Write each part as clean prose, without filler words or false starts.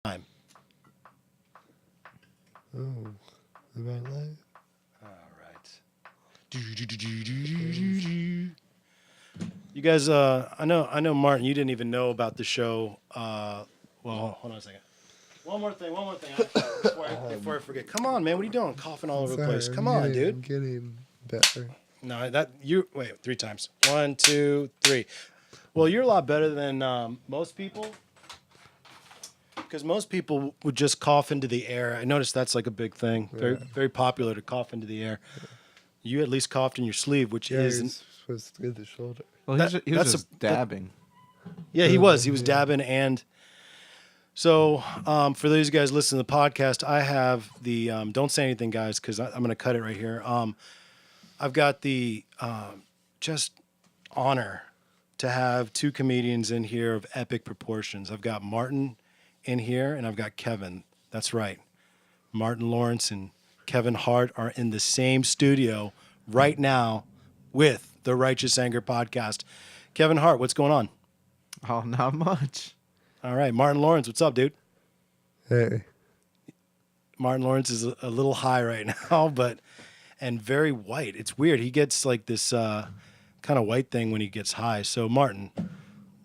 Time. Oh, am I live? All right. You guys, I know, Martin. You didn't even know about the show. Well, hold on a second. One more thing. Before I forget. Come on, man. What are you doing? Coughing all over the place. Come on, dude. I'm getting better. No, wait 3 times. 1, 2, 3. Well, you're a lot better than most people. Because most people would just cough into the air. I noticed that's like a big thing. Very, very popular to cough into the air. You at least coughed in your sleeve, which isn't supposed to get the shoulder. Well, he was just dabbing. Yeah, he was. He was dabbing. And so for those of you guys listening to the podcast, I have the don't say anything, guys, because I'm going to cut it right here. I've got the just honor to have two comedians in here of epic proportions. I've got Martin in here, and I've got Kevin. That's right. Martin Lawrence and Kevin Hart are in the same studio right now with the Righteous Anger podcast. Kevin Hart, what's going on? Oh, not much. All right. Martin Lawrence, what's up, dude? Hey. Martin Lawrence is a little high right now, and very white. It's weird. He gets like this kind of white thing when he gets high. So, Martin,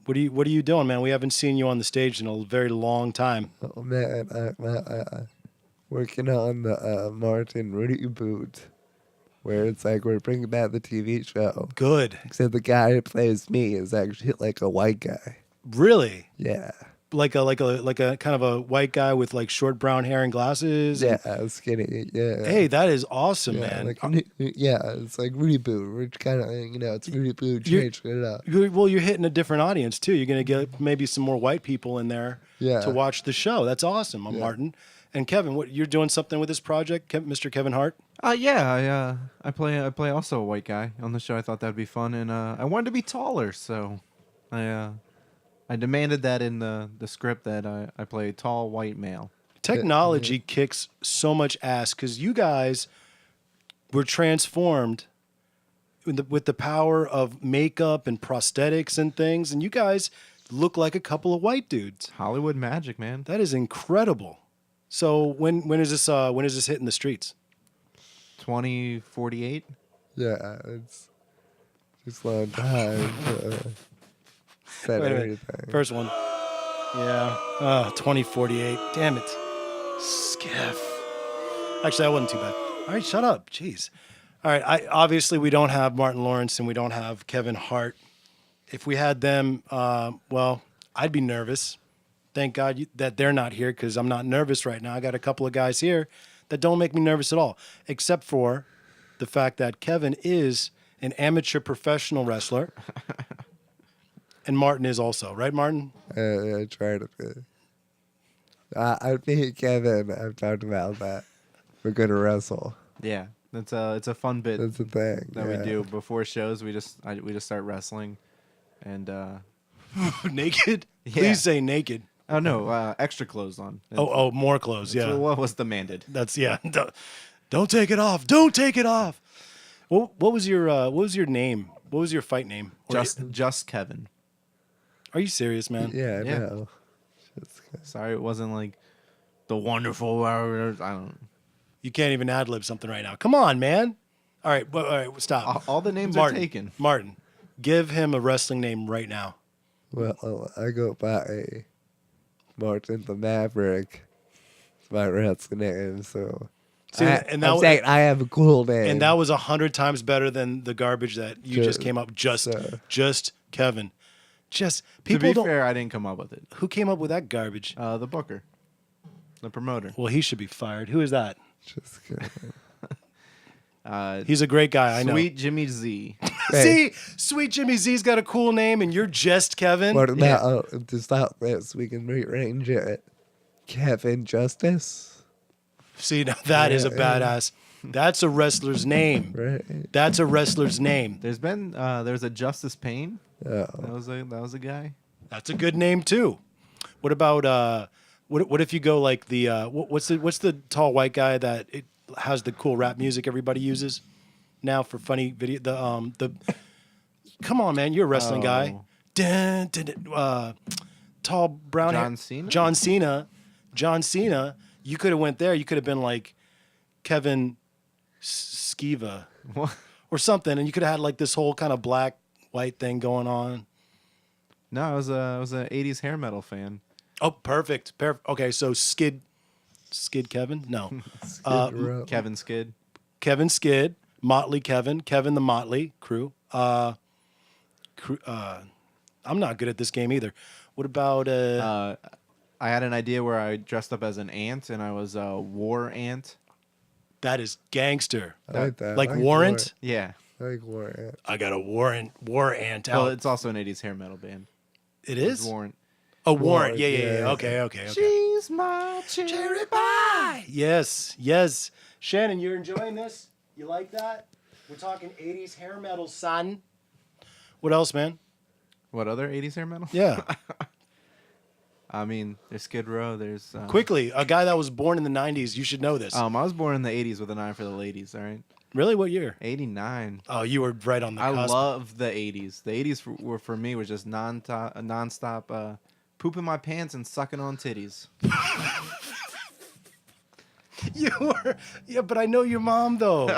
what are you doing, man? We haven't seen you on the stage in a very long time. Oh, man. I working on the Martin reboot, where it's like we're bringing back the TV show. Good. Except the guy who plays me is actually like a white guy. Really? Yeah. Like a kind of a white guy with like short brown hair and glasses. Yeah, skinny. Yeah. Hey, that is awesome, yeah, man. It's like reboot. We're kind of, it's reboot, changing it up. You're hitting a different audience too. You're gonna get maybe some more white people in there to watch the show. That's awesome, Martin. And Kevin, what you're doing something with this project, Mr. Kevin Hart? Yeah, I play also a white guy on the show. I thought that'd be fun, and I wanted to be taller, so I demanded that in the script that I play a tall white male. Technology kicks so much ass because you guys were transformed with the power of makeup and prosthetics and things, and you guys look like a couple of white dudes. Hollywood magic, man. That is incredible. So when is this hitting the streets? 2048. Yeah, it's just a long time to set everything. First one. Yeah. 2048. Damn it. Skif. Actually, that wasn't too bad. All right, shut up. Jeez. All right. Obviously, we don't have Martin Lawrence and we don't have Kevin Hart. If we had them, well, I'd be nervous. Thank God that they're not here because I'm not nervous right now. I got a couple of guys here that don't make me nervous at all, except for the fact that Kevin is an amateur professional wrestler. And Martin is also, right, Martin? I try to be. I think Kevin, I've talked about that. We're going to wrestle. Yeah, it's a fun bit. That's the thing that we do before shows. We just start wrestling, and naked. Yeah. Please say naked. Oh no, extra clothes on. Oh, more clothes. Yeah. What was demanded? That's Don't take it off. Don't take it off. What was your name? What was your fight name? Just Kevin. Are you serious, man? Yeah, I know. Sorry, it wasn't like the wonderful. I don't. You can't even ad lib something right now. Come on, man. All right, stop. All the names Martin, are taken. Martin, give him a wrestling name right now. Well, I go by Martin the Maverick. It's my wrestling name, so. See, I have a cool name. And that was 100 times better than the garbage that you just came up. Just Kevin. Just people. To be fair, I didn't come up with it. Who came up with that garbage? The booker, the promoter. Well, he should be fired. Who is that? Just Kevin. He's a great guy. I know. Sweet Jimmy Z. See, Sweet Jimmy Z's got a cool name, and you're just Kevin. What about to stop this? We can rearrange it. Kevin Justice. See, now that is a badass. That's a wrestler's name. Right. That's a wrestler's name. There's a Justice Payne. Oh. That was a guy. That's a good name too. What about what if you go like the what's the tall white guy that it has the cool rap music everybody uses now for funny video? The come on, man, you're a wrestling guy. Dun, dun, dun, tall brown John hair. Cena? John Cena John Cena, you could have went there. You could have been like Kevin Skiva What? or something, and you could have had like this whole kind of black white thing going on. No, I was a '80s hair metal fan. Oh, perfect. Okay, so Skid Kevin? No. Skid Row. Kevin Skid. Kevin Skid, Motley Kevin the Motley Crew. I'm not good at this game either. What about I had an idea where I dressed up as an ant and I was a war ant. that is gangster. I like that. Like I Warrant? Yeah. I like Warrant. I got a war ant out. Well, it's also an '80s hair metal band. It It's is? Warrant. Oh, Warrant. Warrant, Yeah. yeah. Okay. She's my cherry pie. Yes. Shannon, you're enjoying this? You like that? We're talking 80s hair metal, son. What else, man? What other '80s hair metal? Yeah. I mean, there's Skid Row. There's Quickly, a guy that was born in the 90s, you should know this. I was born in the '80s with an eye for the ladies. All right, Really? What year? '89. Oh, you were right on the I cusp. love the '80s. The '80s were for me was just nonstop pooping my pants and sucking on titties. You were, yeah, but I know your mom though.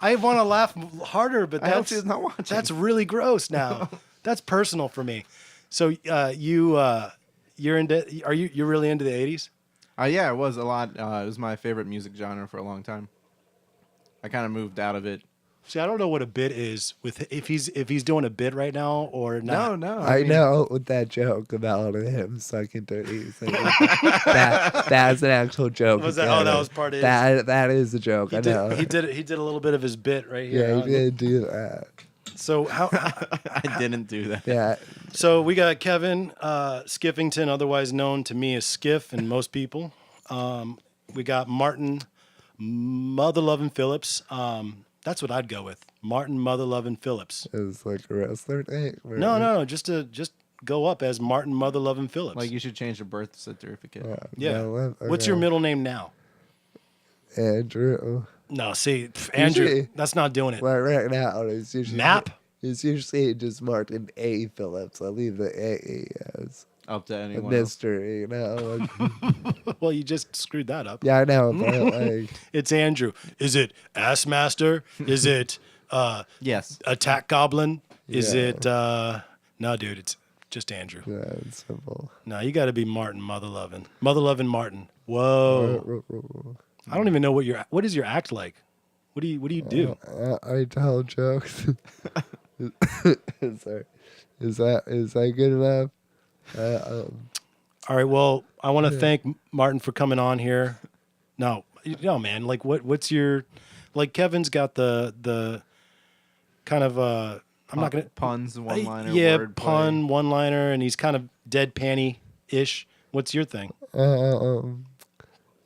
I want to laugh harder, but I hope that's she's not watching. that's really gross. Now, that's personal for me. So, you're into? You're really into the '80s? Yeah, it was a lot. It was my favorite music genre for a long time. I kind of moved out of it. See, I don't know what a bit is with if he's doing a bit right now or not. No. I mean, know with that joke about him sucking titties. That's an actual joke. Was that? Oh, that was part of his. That is a joke. He I did, know. he did a little bit of his bit right here. Yeah, huh? he did do that. So how? I didn't do that. Yeah, So we got Kevin Skiffington, otherwise known to me as Skif and most people. We got Martin Mother-Lovin' Phillips. That's what I'd go with. Martin Mother-Lovin' Phillips. it was like a wrestler thing. No. Just go up as Martin Mother-Lovin' Phillips. Like you should change the birth certificate. Yeah. no, What's okay. your middle name now? Andrew? No, see, Andrew. Usually- That's not doing it. Well, right now it's usually Map? It's usually just Martin A. Phillips. I leave the A as Up to a anyone else. mystery. You know. Well, you just screwed that up. Yeah, I know, but like, It's Andrew. Is it Ass Master? Is it Yes. Attack Goblin? Is Yeah. it no, dude, it's just Andrew. yeah, it's simple. No, you got to be Martin Mother-Lovin' Martin. Whoa. I don't even know what is your act like? What do you do? I tell jokes. Sorry. Is that good enough? All right, well, I want to thank Martin for coming on here. No, man, like what's your like Kevin's got the kind of I'm not going to puns, one-liner, yeah, wordplay. pun, one-liner, and he's kind of deadpan-y-ish. What's your thing? I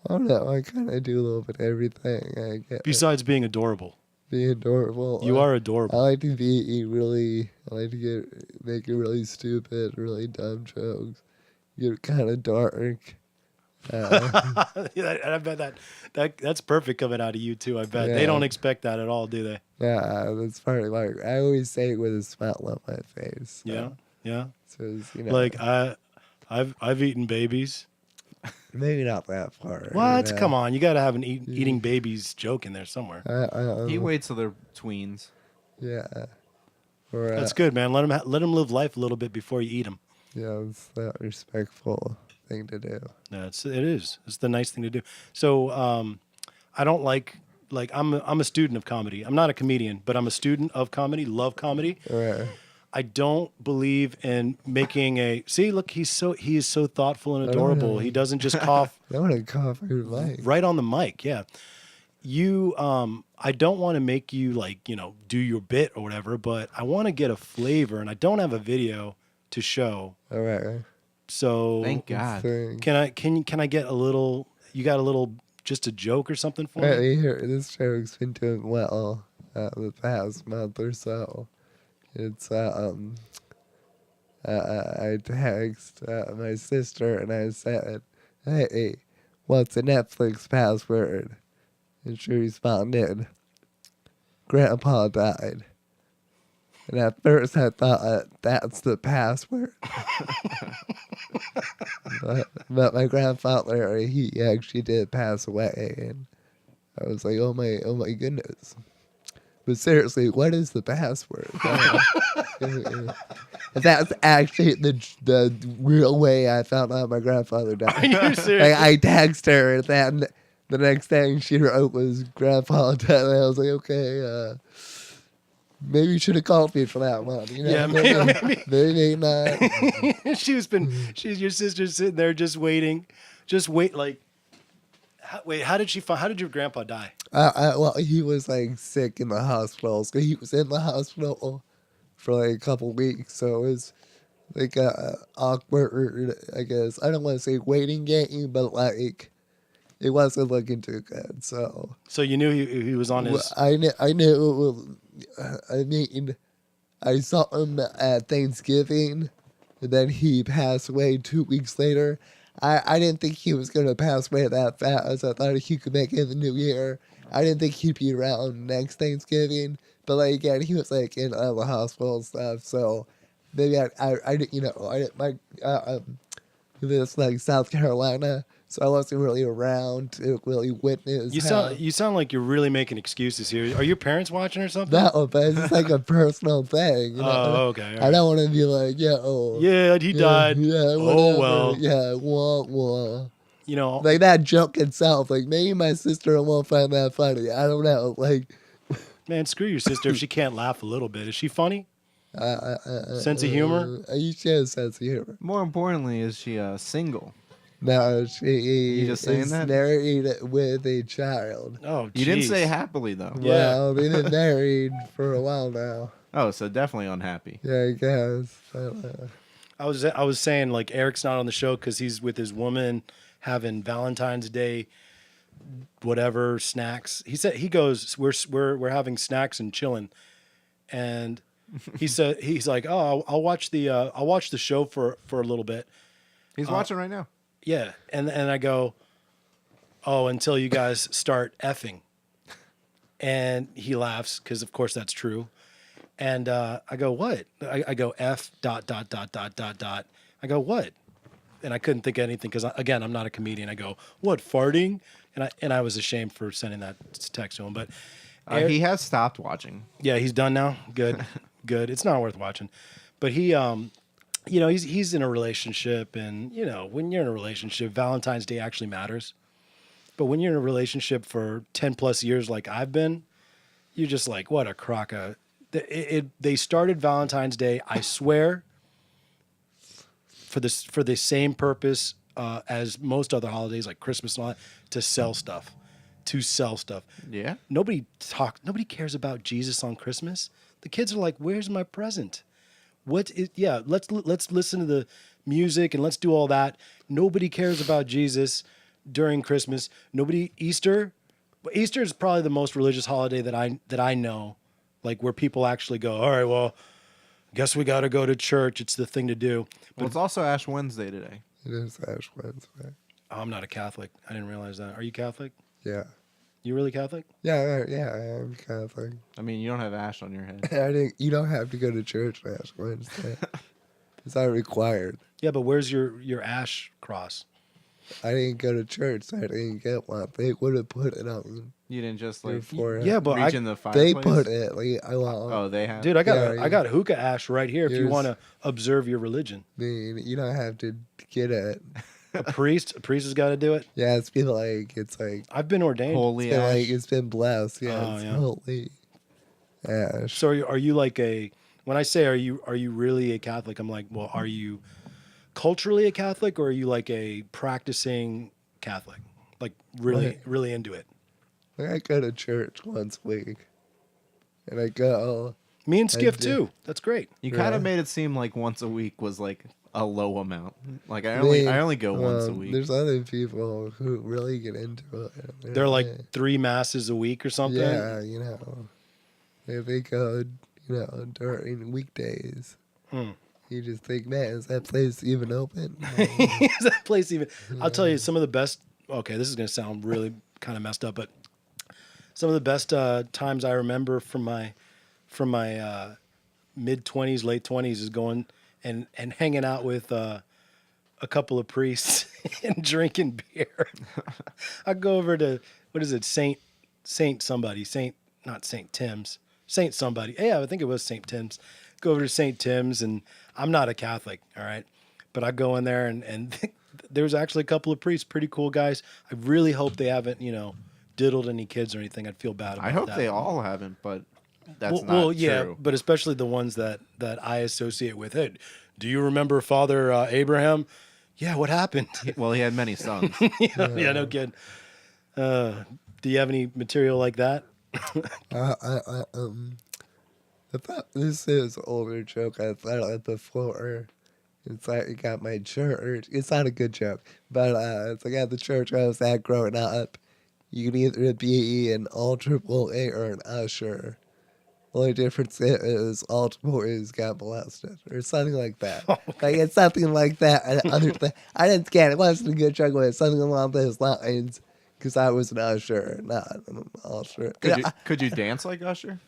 don't know. I kind of do a little bit of everything. I get Besides being adorable. be adorable. You are I adorable. like to make really stupid, really dumb jokes. Get kind of dark. I bet that's perfect coming out of you too. I bet they Yeah. don't expect that at all, do they? Yeah, that's part of like I always say it with a smile on my face. Yeah, yeah. So it's, you know, Like I've eaten babies. maybe not that far. What? You know? Come on, you got to have an eating babies joke in there somewhere. He waits till they're tweens. Yeah. Or, That's good, man. Let them live life a little bit before you eat them. Yeah, it's that respectful thing to do. Yeah, it is. It's the nice thing to do. So I don't like I'm a student of comedy. I'm not a comedian, but I'm a student of comedy. Love comedy. Right. I don't believe in making a see. Look, he is so thoughtful and adorable. He doesn't just cough I want to cough your mic. right on the mic. Yeah, you. I don't want to make you do your bit or whatever, but I want to get a flavor, and I don't have a video to show. All right. So Thank God. Thing. can I get a little? You got a little, just a joke or something for me? Right here, this joke's been doing well the past month or so. It's I text my sister and I said, "Hey, what's a Netflix password?" And she responded, "Grandpa died." And at first I thought that's the password. but my grandfather, he actually did pass away. And I was like, oh my goodness. But seriously, what is the password? That's actually the real way I found out my grandfather Are died. you Like, serious? I texted her, and then the next thing she wrote was grandpa died. And I was like, okay, maybe you should have called me for that one. You know, Yeah, maybe. maybe not. She's your sister's sitting there just waiting, just wait. Like, wait, how did your grandpa die? Well, he was like sick in the hospital, so he was in the hospital for like a couple weeks. So it was like awkward, I guess. I don't want to say waiting game, but like it wasn't looking too good. So So you knew he was on his. I knew. I mean, I saw him at Thanksgiving, and then he passed away 2 weeks later. I didn't think he was gonna pass away that fast. I thought he could make it in the new year. I didn't think he'd be around next Thanksgiving. But like again, he was like in the hospital and stuff. So maybe I didn't, I didn't, my he lives like South Carolina, so I wasn't really around to really witness. You sound like you're really making excuses here. Are your parents watching or something? No, but it's just like a personal thing. Oh, okay. all I right. don't want to be like, yeah, oh, Yeah, he died. Yeah, Oh whatever. well. Yeah, wah. You know, Like that joke itself. Like maybe my sister won't find that funny. I don't know. Like, man, screw your sister if she can't laugh a little bit. Is she funny? Sense of humor? You should have sense of humor. More importantly, is she single? No, she You just saying is that? married with a child. Oh, You didn't jeez. say happily though. Yeah. Well, they've been married for a while now. Oh, so definitely unhappy. Yeah, I guess. But, I was saying like Eric's not on the show because he's with his woman having Valentine's Day, whatever snacks. He said he goes we're having snacks and chilling, and he said he's like I'll watch the show for a little bit. He's watching right now. Yeah, and I go, oh, until you guys start effing, and he laughs because of course that's true, and I go what? I go F dot dot dot dot dot dot. I go what? And I couldn't think of anything because again I'm not a comedian. I go what farting, and I was ashamed for sending that text to him, but He has stopped watching. yeah, he's done now. Good, good. It's not worth watching, but he he's in a relationship, and when you're in a relationship, Valentine's Day actually matters. But when you're in a relationship for 10 plus years, like I've been, you're just like, what a crock of. They started Valentine's Day, I swear, for the same purpose as most other holidays, like Christmas and all that, to sell stuff. Yeah. Nobody cares about Jesus on Christmas. The kids are like, "Where's my present?" Let's listen to the music and let's do all that. Nobody cares about Jesus during Christmas. Easter is probably the most religious holiday that I know, like where people actually go, all right, well, guess we got to go to church. It's the thing to do. Well, it's also Ash Wednesday today. it is Ash Wednesday. I'm not a Catholic. I didn't realize that. Are you Catholic? Yeah. You really Catholic? Yeah, I am Catholic. I mean, you don't have ash on your head. You don't have to go to church on Ash Wednesday. It's not required. Yeah, but where's your ash cross? I didn't go to church, so I didn't get one. They would have put it on You didn't just your like forehead. Yeah, but reach in the fireplace. They put it. Like, Oh, they have. Dude, I got Yeah, I got hookah ash right here if you Here's- want to observe your religion. I mean, you don't have to get it. A priest has got to do it. Yeah, it's like I've been ordained. Holy ash. it's been blessed. Yeah, Oh, it's yeah. holy ash. So are you like when I say are you really a Catholic? I'm like, well, are you culturally a Catholic or are you like a practicing Catholic? Like really Right. really into it? Like, I go to church once a week, and I go. Me and I Skif do. too. That's great. You kind Yeah. of made it seem like once a week was like a low amount. Like I mean, only go once a week. There's other people who really get into it. They're like 3 masses a week or something. yeah, they go, during weekdays. Hmm. You just think, man, is that place even open? Is that place even? I'll tell you some of the best. Okay, this is going to sound really kind of messed up, but some of the best times I remember from my mid-20s, late 20s is going and hanging out with a couple of priests and drinking beer. I go over to, what is it, Saint somebody, not Saint Tim's, Saint somebody. Yeah, I think it was Saint Tim's. Go over to Saint Tim's, and I'm not a Catholic, all right? But I go in there, and there's actually a couple of priests, pretty cool guys. I really hope they haven't, diddled any kids or anything. I'd feel bad about that. I hope they all haven't, but that's well, not yeah, true. but especially the ones that I associate with it. Do you remember Father Abraham? Yeah, what happened? Well, he had many sons. Yeah, no kid. Do you have any material like that? I thought this is an older joke. I thought it before. It's like, I got my church. It's not a good joke, but it's like at the church I was at growing up, you could either be an altar boy or an usher. Only difference is altar boys got molested or something like that. Like it's something like that. I didn't get it. It wasn't a good joke, but it's something along those lines. Because I was an usher, not an usher. Could you dance like Usher?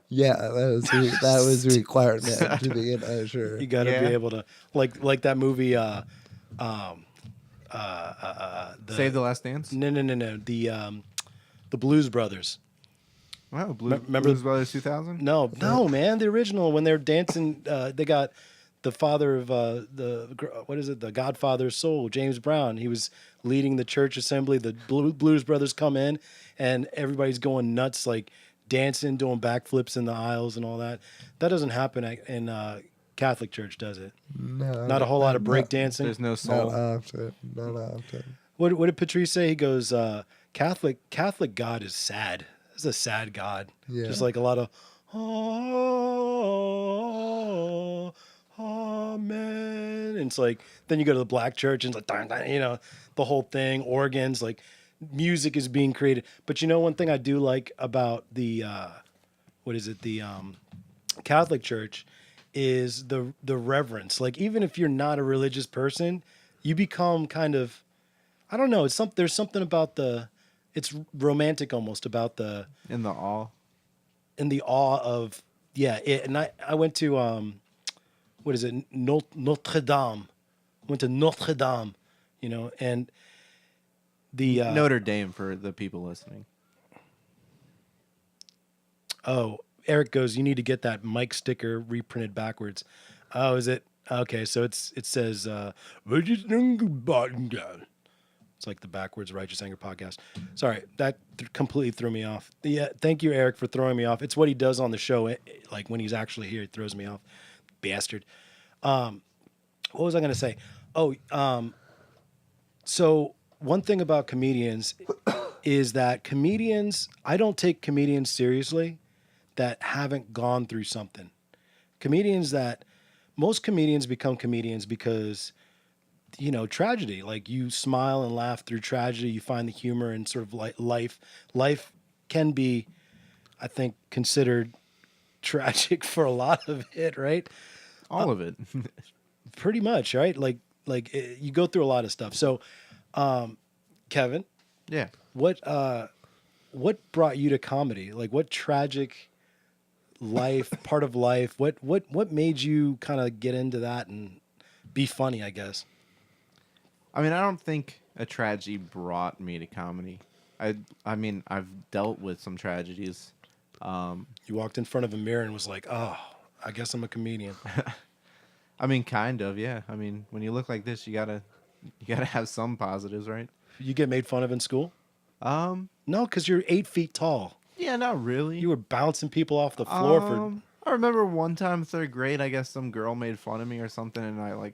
Yeah, that was a requirement to be an usher. You got to Yeah. be able to like that movie. Save the Last Dance? No. The Blues Brothers. Wow, Remember- Blues Brothers 2000? No, man, the original when they're dancing. They got the father of the Godfather's soul, James Brown. He was leading the church assembly. The Blues Brothers come in, and everybody's going nuts, like dancing, doing backflips in the aisles and all that. That doesn't happen in Catholic church, does it? No, Not a whole lot of break dancing. There's no Not soul. often. Not often. What did Patrice say? He goes, Catholic God is sad. It's a sad God. Yeah. Just like a lot of oh, amen. And it's like then you go to the black church and it's like dun, dun, the whole thing, organs, like music is being created. But one thing I do like about the Catholic Church is the reverence. Like even if you're not a religious person, you become kind of, I don't know. There's something about it's romantic almost about In the awe. in the awe of and I went to Notre Dame. Went to Notre Dame, and the Notre Dame for the people listening. Oh, Eric goes, you need to get that mic sticker reprinted backwards. Oh, is it? Okay, so it says it's like the backwards Righteous Anger podcast. Sorry, that completely threw me off. Yeah, thank you, Eric, for throwing me off. It's what he does on the show. Like when he's actually here, he throws me off. Bastard. What was I going to say? Oh, so one thing about comedians is that I don't take comedians seriously that haven't gone through something. Most comedians become comedians because, tragedy. Like you smile and laugh through tragedy. You find the humor in sort of like life. Life can be, I think, considered tragic for a lot of it, right? All of it. Pretty much, right? Like you go through a lot of stuff. So, Kevin, Yeah. what brought you to comedy? Like what tragic part of life? What made you kind of get into that and be funny, I guess? I mean, I don't think a tragedy brought me to comedy. I mean, I've dealt with some tragedies. You walked in front of a mirror and was like, "Oh, I guess I'm a comedian." I mean, kind of, yeah. I mean, when you look like this, you gotta have some positives, right? You get made fun of in school? Um, No, because you're 8 feet tall. yeah, not really. You were bouncing people off the floor for. I remember one time, third grade, I guess some girl made fun of me or something, and I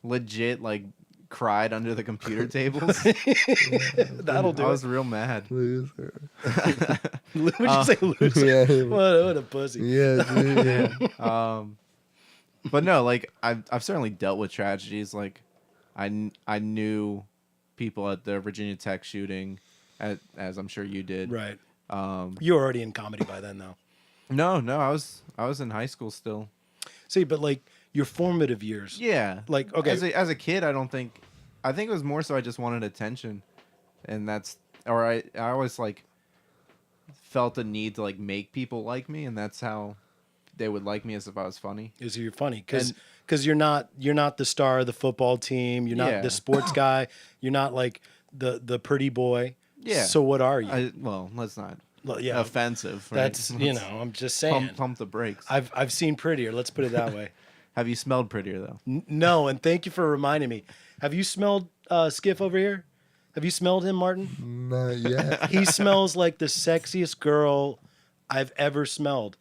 legit cried under the computer tables. That'll do I it. was real mad. Loser. Would you say loser? Yeah. What a pussy. Yeah, dude. But no, I've certainly dealt with tragedies. Like, I knew people at the Virginia Tech shooting, as I'm sure you did. Right. You were already in comedy by then, though. No, I was in high school still. See, but your formative years. Yeah. Like, okay. As a kid, I think it was more so I just wanted attention, and I always felt a need to make people like me, and that's how they would like me as if I was funny. Is you're funny because And- you're not the star of the football team. You're not Yeah. the sports guy. You're not like the pretty boy. Yeah. So what are you? Well, let's not Well, yeah, offensive. Right? that's Let's I'm just saying. pump the brakes. I've seen prettier. Let's put it that way. Have you smelled prettier though? No, and thank you for reminding me. Have you smelled Skif over here? Have you smelled him, Martin? Not yet. He smells like the sexiest girl I've ever smelled.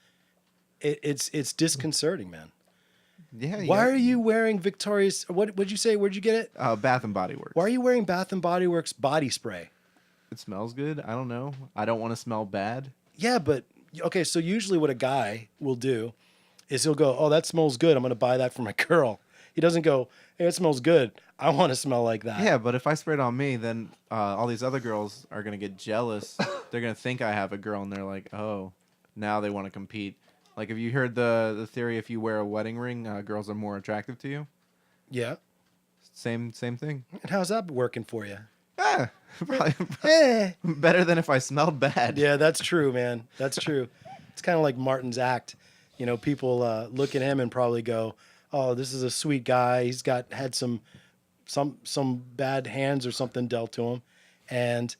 It's disconcerting, man. Yeah. Why are you wearing Victoria's? What'd you say? Where'd you get it? Bath and Body Works? Why are you wearing Bath and Body Works body spray? It smells good. I don't know. I don't want to smell bad. Yeah, but okay. So usually, what a guy will do is he'll go, "Oh, that smells good. I'm going to buy that for my girl." He doesn't go, "Hey, it smells good. I want to smell like that." Yeah, but if I spray it on me, then all these other girls are gonna get jealous. They're gonna think I have a girl, and they're like, "Oh, now they want to compete." Like, have you heard the theory? If you wear a wedding ring, girls are more attractive to you. Yeah. Same thing. And how's that working for you? Ah, probably Eh. better than if I smelled bad. Yeah, that's true, man. That's true. It's kind of like Martin's act. People look at him and probably go, "Oh, this is a sweet guy. He's had some bad hands or something dealt to him," and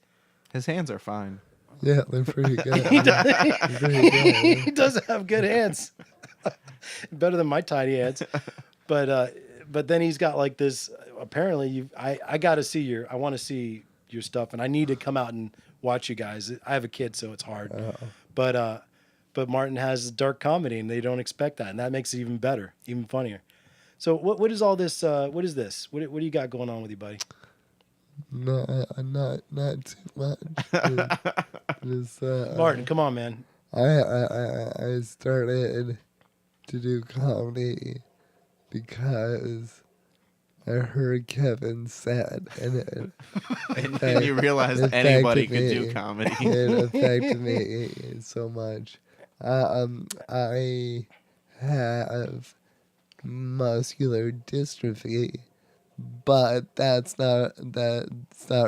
His hands are fine. Yeah, they're pretty good. he does, They're pretty good. he does have good hands, better than my tiny hands. But then he's got like this. Apparently, I got to see I want to see your stuff, and I need to come out and watch you guys. I have a kid, so it's hard. But Martin has dark comedy, and they don't expect that, and that makes it even better, even funnier. So what is all this? What is this? What do you got going on with you, buddy? No, not too much. Just, Martin, come on, man. I started to do comedy because I heard Kevin said, and And you realize it anybody affected could me. do comedy. It affected me so much. I have muscular dystrophy, but that's not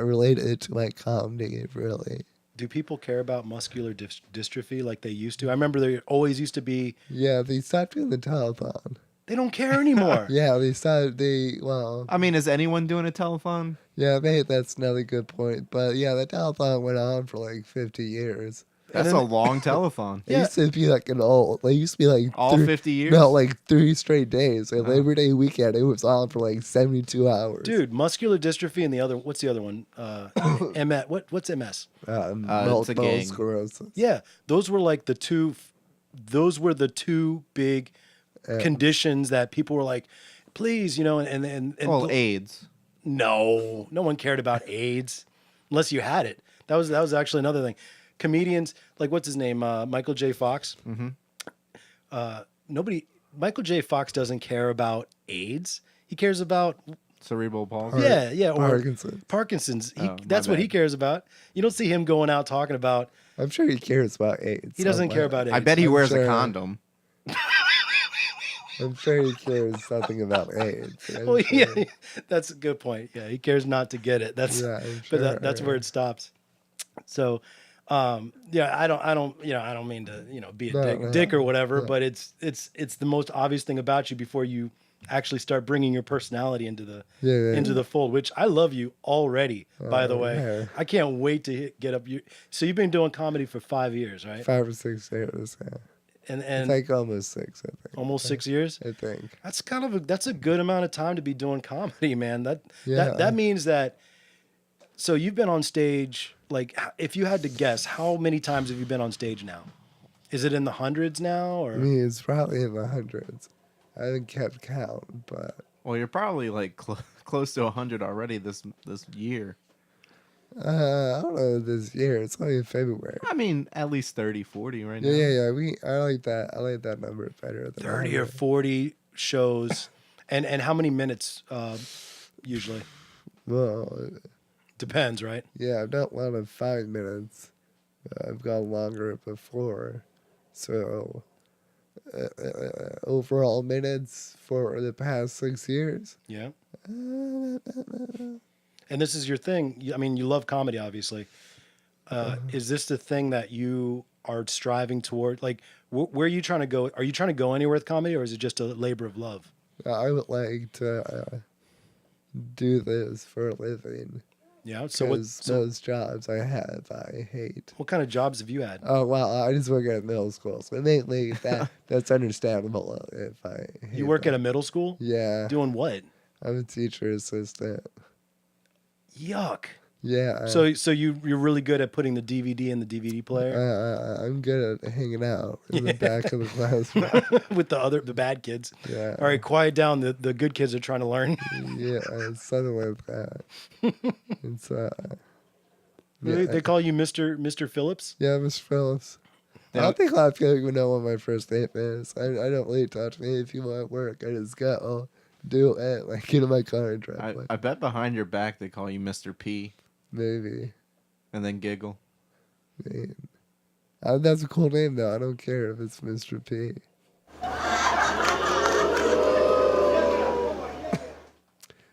related to my comedy, really. Do people care about muscular dystrophy like they used to? I remember there always used to be. Yeah, they stopped doing the telethon. They don't care anymore. Yeah, well, I mean, is anyone doing a telethon? yeah, maybe that's another good point. But yeah, the telethon went on for like 50 years. That's a long telethon. It used to be like it used to be like All 50 years? No, like 3 straight days. Like Labor Day weekend, it was on for like 72 hours. Dude, muscular dystrophy and what's the other one? MS. What's MS? Multiple gang. sclerosis. Yeah, those were like the two. Those were the two big conditions that people were like, please, and Well, AIDS. no one cared about AIDS unless you had it. That was actually another thing. Comedians like what's his name, Michael J. Fox. Michael J. Fox doesn't care about AIDS. He cares about Cerebral palsy. or Parkinson's. That's what he cares about. You don't see him going out talking about. I'm sure he cares about AIDS. He doesn't care about AIDS. I bet he wears a sure. condom. I'm sure he cares something about AIDS. Well, yeah, that's a good point. Yeah, he cares not to get it. That's Yeah, I'm but sure. that's where it stops. So, yeah, I don't mean to, be a dick or whatever, but it's the most obvious thing about you before you actually start bringing your personality into the fold, which I love you already, by the way. yeah. I can't wait to get up. So you've been doing comedy for 5 years, right? 5 or 6 years. Yeah. And It's like almost 6, I think. almost 6 years. I think. That's that's a good amount of time to be doing comedy, man. Yeah. That means that. So you've been on stage, like, if you had to guess, how many times have you been on stage now? Is it in the hundreds now, or? I mean, it's probably in the hundreds. I haven't kept count, but Well, you're probably like close to 100 already this year. I don't know this year. It's only in February. I mean, at least 30, 40 right now. Yeah. I like that. I like that number better than 30 or 100. 40 shows, and how many minutes usually? Well, Depends, right? yeah, I've done one of 5 minutes. I've gone longer before. So, overall minutes for the past 6 years. Yeah. And this is your thing. I mean, you love comedy, obviously. Is this the thing that you are striving toward? Like, where are you trying to go? Are you trying to go anywhere with comedy, or is it just a labor of love? I would like to do this for a living. Yeah. So what? Because So those jobs I have, I hate. what kind of jobs have you had? Oh well, I just work at middle school, so mainly that's understandable if I. Hate You work at that. a middle school? Yeah, Doing what? I'm a teacher assistant. Yuck. Yeah. So you're really good at putting the DVD in the DVD player I'm good at hanging out in the back of the classroom. with the bad kids. Yeah. All right, quiet down. The good kids are trying to learn. Yeah, something like that. It's They call you Mr. Phillips. yeah, Mr. Phillips. I Yeah. don't think a lot of people even know what my first name is. I don't really talk to any people at work. I just go do it, like get in my car and drive away. I bet behind your back they call you Mr. P Maybe. and then giggle. Man. That's a cool name though. I don't care if it's Mr. P.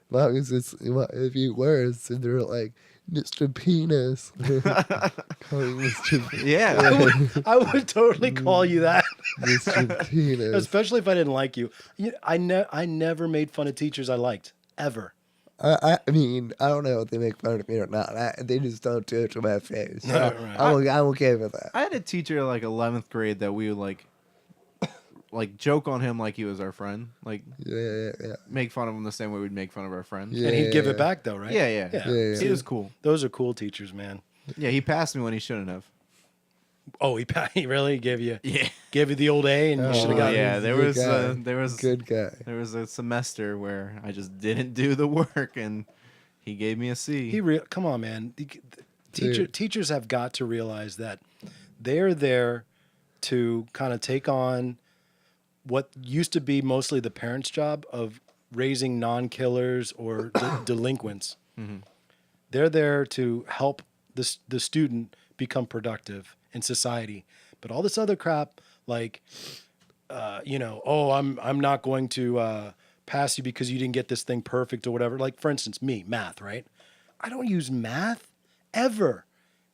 Long as it's if you worse and they're like Mr. Penis. Calling Mr. Yeah. I would totally call you that, Mr. Penis. especially if I didn't like you. I never made fun of teachers I liked ever. I mean, I don't know if they make fun of me or not. They just don't do it to my face. So Right. I'm okay with that. I had a teacher like 11th grade that we would like joke on him like he was our friend. Like Yeah. make fun of him the same way we'd make fun of our friends. Yeah. And he'd give it back though, right? Yeah. Yeah. He was cool. Those are cool teachers, man. Yeah, he passed me when he shouldn't have. Oh, he really gave you Yeah. the old A, and you should have got yeah, he's a good guy. there was Good guy. there was a semester where I just didn't do the work and he gave me a C. Come on, man. Dude. Teachers have got to realize that they're there to kind of take on what used to be mostly the parents' job of raising non-killers or delinquents. Mhm. They're there to help the student become productive in society. But all this other crap, like, I'm not going to pass you because you didn't get this thing perfect or whatever. Like, for instance, math, right? I don't use math ever.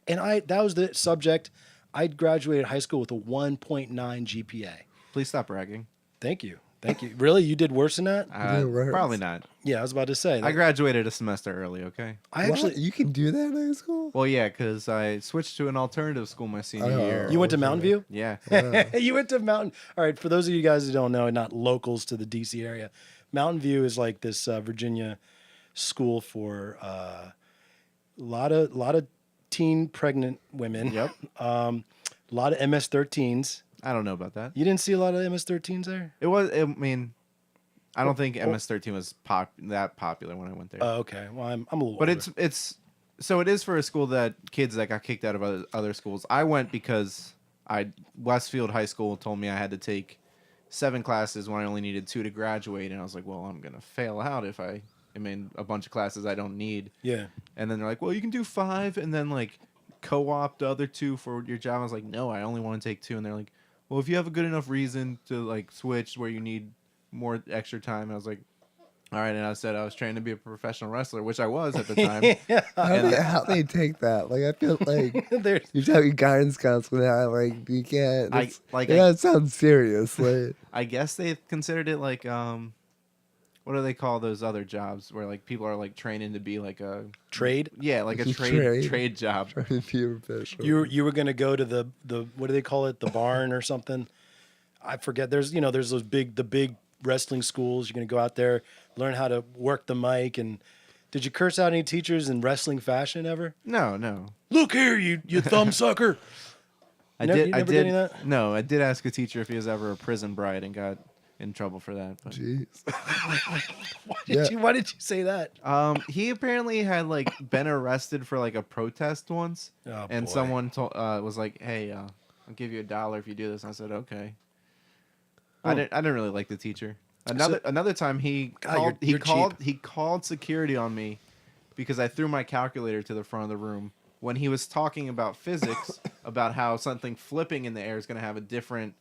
And that was the subject. I graduated high school with a 1.9 GPA. Please stop bragging. Thank you. Really? You did worse than that? did worse? Probably not. Yeah, I was about to say. I graduated a semester early, okay? I What? actually, You can do that in high school? Well, yeah, because I switched to an alternative school my senior Oh. year. you went to Mountain View? Yeah. You went to Mountain. All right, for those of you guys who don't know, not locals to the DC area, Mountain View is like this Virginia school for a lot of teen pregnant women. Yep. A lot of MS-13s. I don't know about that. You didn't see a lot of MS-13s there? I mean, I don't think MS-13 was that popular when I went there. Oh, okay. Well, I'm a little. But older. so it is for a school that kids that got kicked out of other schools. I went because Westfield High School told me I had to take 7 classes when I only needed 2 to graduate, and I was like, well, I'm gonna fail out if I'm in a bunch of classes I don't need. Yeah. And then they're like, well, you can do 5 and then like co-op the other 2 for your job. I was like, no, I only want to take 2. And they're like, well, if you have a good enough reason to like switch where you need more extra time. And I was like, all right. And I said I was trained to be a professional wrestler, which I was at the time. How they take that? Like I feel like There's- you're talking guidance counselor now. Like you can't. That sounds serious. Like I guess they considered it like what do they call those other jobs where like people are like training to be like a trade. yeah, like a It's a trade job. trying to be official. You were gonna go to the what do they call it, the barn or something? I forget. There's those big wrestling schools. You're gonna go out there, learn how to work the mic. And did you curse out any teachers in wrestling fashion ever? No. Look here, you thumb sucker. I You did. never did any of that? No, I did ask a teacher if he was ever a prison bride and got in trouble for that. But, Jeez. Why did you say that? he apparently had like been arrested for like a protest once, Oh, and boy. someone was like, "Hey, I'll give you $1 if you do this." And I said, "Okay." Oh. I didn't really like the teacher. Another time God, you're cheap. he called security on me because I threw my calculator to the front of the room when he was talking about physics about how something flipping in the air is going to have a different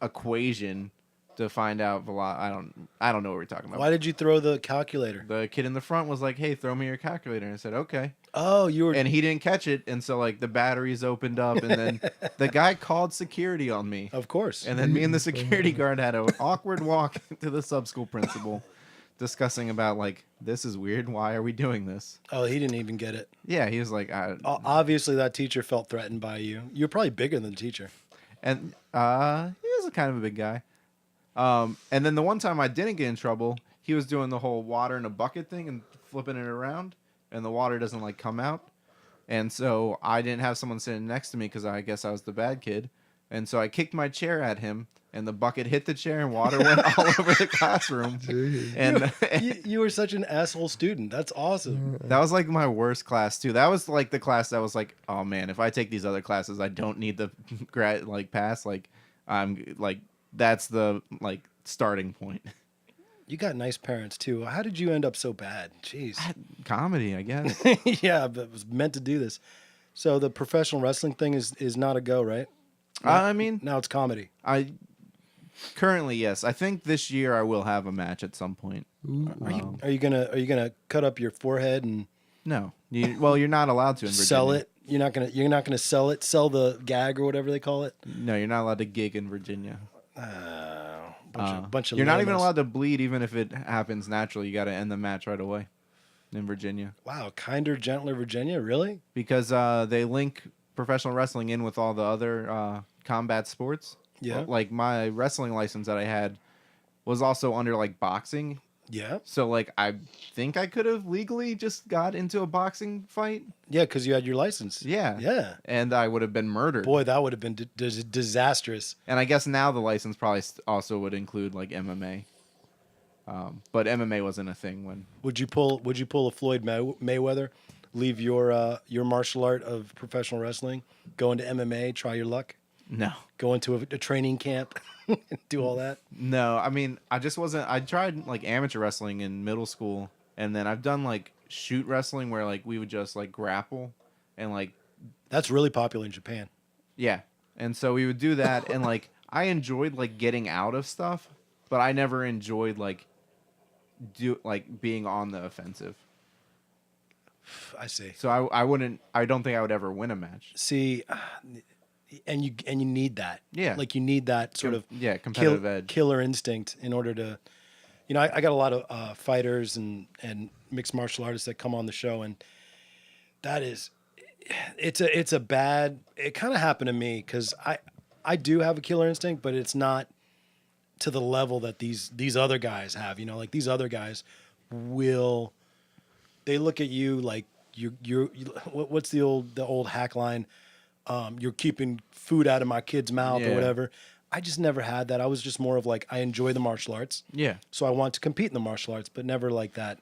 equation to find out I don't know what we're talking about. Why did you throw the calculator? The kid in the front was like, "Hey, throw me your calculator," and I said, "Okay." Oh, you were. And he didn't catch it, and so like the batteries opened up, and then the guy called security on me, Of course. and then me and the security guard had an awkward walk to the sub-school principal, discussing about like, this is weird. Why are we doing this? Oh, he didn't even get it. Yeah, he was like, Obviously, that teacher felt threatened by you. You're probably bigger than the teacher. and he was a kind of a big guy. And then the one time I didn't get in trouble, he was doing the whole water in a bucket thing and flipping it around, and the water doesn't like come out. And so I didn't have someone sitting next to me because I guess I was the bad kid. And so I kicked my chair at him, and the bucket hit the chair, and water went all over the classroom. And You were such an asshole student. That's awesome. that was like my worst class too. That was like the class that was like, oh man, if I take these other classes, I don't need the pass. Like I'm like that's the like starting point. You got nice parents too. How did you end up so bad? Jeez. Comedy, I guess. Yeah, but it was meant to do this. So the professional wrestling thing is not a go, right? I mean, Now it's comedy. I currently yes. I think this year I will have a match at some point. Are you gonna cut up your forehead and No, you're not allowed to in Virginia. sell it? You're not gonna sell it. Sell the gag or whatever they call it. No, you're not allowed to gig in Virginia. Bunch of. You're not even lamos. allowed to bleed, even if it happens naturally. You got to end the match right away in Virginia Wow, kinder, gentler Virginia, really? because they link professional wrestling in with all the other combat sports. Yeah. Like my wrestling license that I had was also under like boxing. Yeah, So like I think I could have legally just got into a boxing fight. yeah, because you had your license. Yeah. Yeah. And I would have been murdered. Boy, that would have been disastrous. And I guess now the license probably also would include like MMA. But MMA wasn't a thing when. Would you pull a Floyd Mayweather, leave your martial art of professional wrestling, go into MMA, try your luck, No. go into a training camp, do all that? No, I mean, I just wasn't. I tried like amateur wrestling in middle school, and then I've done like shoot wrestling where like we would just like grapple and like That's really popular in Japan. yeah, and so we would do that, and like I enjoyed like getting out of stuff, but I never enjoyed like being on the offensive. I see. So I wouldn't. I don't think I would ever win a match. See, and you need that. Yeah. Like you need that sort of Competitive edge. killer instinct in order to, I got a lot of fighters and mixed martial artists that come on the show, and that is, it kind of happened to me because I do have a killer instinct, but it's not to the level that these other guys have. Like these other guys they look at you like you're what's the old hack line? You're keeping food out of my kid's mouth or Yeah. whatever. I just never had that. I was just more of like, I enjoy the martial arts. Yeah. So I want to compete in the martial arts, but never like that.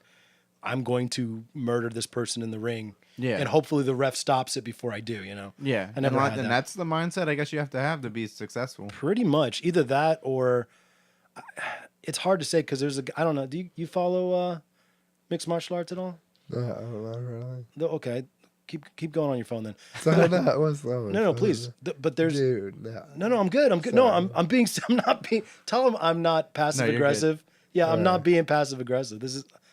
I'm going to murder this person in the ring. Yeah. And hopefully the ref stops it before I do, Yeah. I never had and that. that's the mindset I guess you have to be successful. Pretty much. Either that or it's hard to say because I don't know. Do you follow mixed martial arts at all? Not really. No, okay. Keep going on your phone then. So no, what's that? No, please. But there's Dude, no. No, I'm good. I'm good. No, I'm not being. Tell him I'm not passive you're aggressive. Yeah, I'm not being passive aggressive.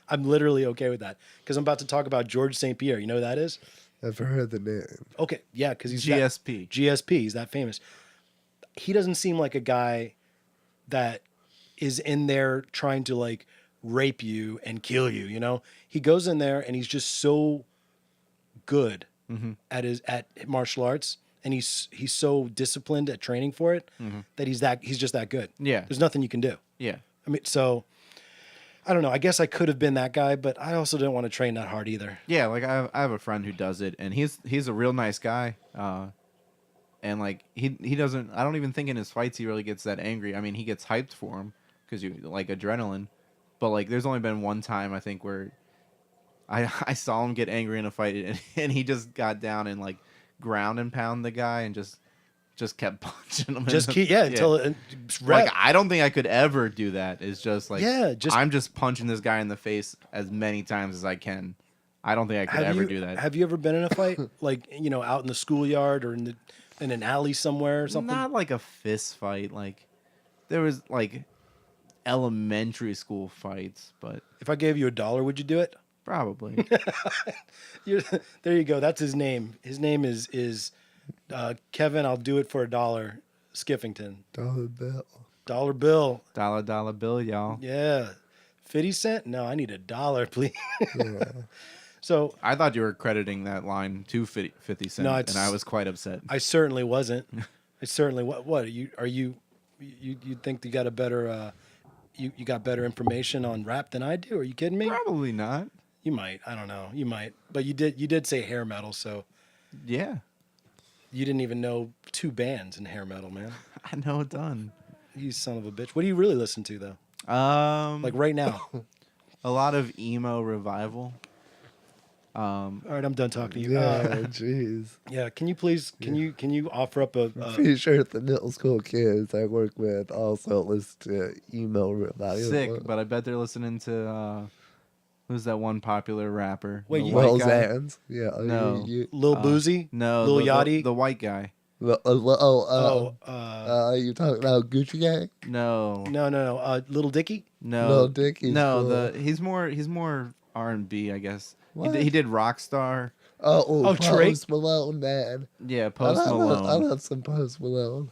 I'm literally okay with that because I'm about to talk about George St. Pierre. You know who that is? I've heard the name. Okay, yeah, because he's GSP. GSP. He's that famous. He doesn't seem like a guy that is in there trying to like rape you and kill you. He goes in there and he's just so good at martial arts, and he's so disciplined at training for it that he's just that good. Yeah. There's nothing you can do. Yeah. I mean, so I don't know. I guess I could have been that guy, but I also didn't want to train that hard either. Yeah, like I have a friend who does it, and he's a real nice guy. And like he doesn't. I don't even think in his fights he really gets that angry. I mean, he gets hyped for him because you like adrenaline, but like there's only been one time I think where I saw him get angry in a fight, and he just got down and like ground and pound the guy and just kept punching him. Until like I don't think I could ever do that. It's just like I'm just punching this guy in the face as many times as I can. I don't think I could ever do that. Have you ever been in a fight like out in the schoolyard or in an alley somewhere or something? Not like a fist fight. Like there was like elementary school fights, but If I gave you $1, would you do it? probably. There you go. That's his name. His name is Kevin. I'll do it for $1. Skiffington. Dollar bill. Dollar bill. Dollar bill, y'all. Yeah. 50 cent? No, I need $1, please. Yeah. So I thought you were crediting that line to 50 Cent, No, and I was quite upset. I certainly wasn't. I certainly what are you think you got a better you got better information on rap than I do? Are you kidding me? Probably not. You might. I don't know. You might. But you did say hair metal, so Yeah, you didn't even know 2 bands in hair metal, man. I know it done. You son of a bitch. What do you really listen to though? Like Like right now? a lot of emo revival. All right, I'm done talking to you. Yeah, jeez. Yeah, can you please can you offer up a Pretty sure the middle school kids I work with also listen to emo revival. Sick, but I bet they're listening to who's that one popular rapper? Wait, The you- white Well, guy? Zans. Yeah. No. Lil Boozy? No, Lil the, Yachty? the white guy. You talking about Gucci Gang? No, no. Little Dicky? no, Lil Dicky's no. cool. He's more R&B, I guess. What? He did Rockstar. Oh, Drake? Post Malone, man. Yeah, Post I Malone. love some Post Malone.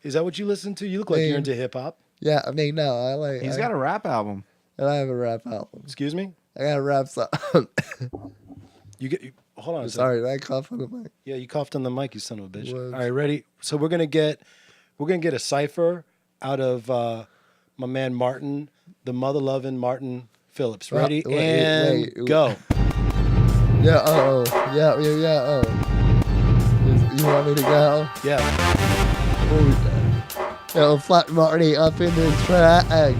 Is that what you listen to? You look like you're Man. into hip hop. Yeah, I mean, no, I like. He's got a rap album. And I have a rap album. Excuse me? I got a rap song. Hold on a second. Sorry, did I cough on the mic? Yeah, you coughed on the mic, you son of a bitch. Was. All right, ready? So we're gonna get a cipher out of my man Martin, the mother loving Martin Phillips. Ready? Wait, and wait. go. Yeah, yeah. You want me to go? Yeah. Yo, Flat Marty up in the track.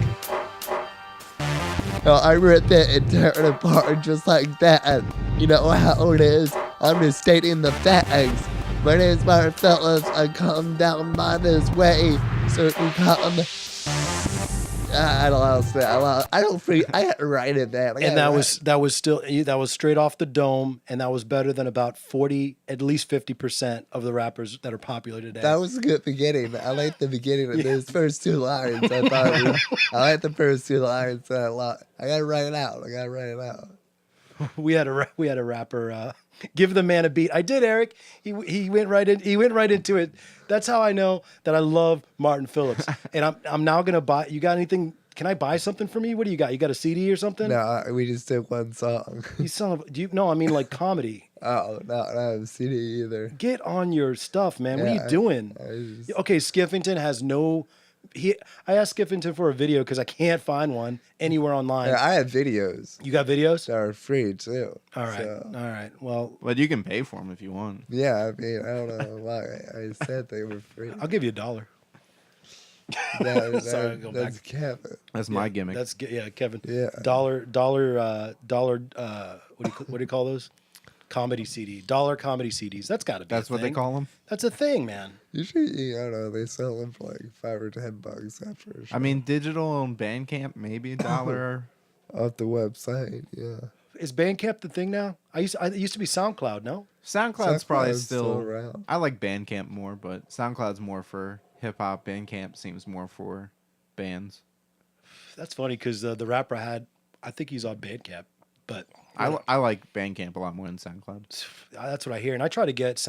Yo, I ripped it and tear it apart just like that. You know how it is. I'm just stating the facts. My name's Martin Phillips. I come down by this way. So you come. I lost it. I had to write it down. And that was straight off the dome, and that was better than about 40, at least 50% of the rappers that are popular today. That was a good beginning. I like the beginning of those first 2 lines. I like the first 2 lines a lot. I gotta write it out. we had a rapper give the man a beat. I did, Eric. He went right into it. That's how I know that I love Martin Phillips. And I'm now gonna buy. You got anything? Can I buy something from you? What do you got? You got a CD or something? No, we just did one song. You son of. Do you? No, I mean like comedy. Oh, no, I don't have a CD either. Get on your stuff, man. What are Yeah, you doing? I just- Okay, Skiffington has no. I asked Skiffington for a video because I can't find one anywhere online. Yeah, I have videos You got videos? that are free too. All right, So, all right. Well, But you can pay for them if you want. yeah, I mean, I don't know why I said they were free. I'll give you $1. Sorry, go That's Kevin. That's my gimmick. That's Kevin. Yeah. Dollar. What do you call those? Comedy CD. Dollar comedy CDs. That's got to be. That's a what they thing. call them. That's a thing, man. Usually, I don't know, they sell them for like $5 or $10 after a show. I mean, digital on Bandcamp, maybe $1. off the website, yeah. Is Bandcamp the thing now? It used to be SoundCloud. No. SoundCloud's probably SoundCloud's still around. I like Bandcamp more, but SoundCloud's more for hip hop. Bandcamp seems more for bands. That's funny because the rapper I think he's on Bandcamp, but I like Bandcamp a lot more than SoundCloud. that's what I hear. And I try to get this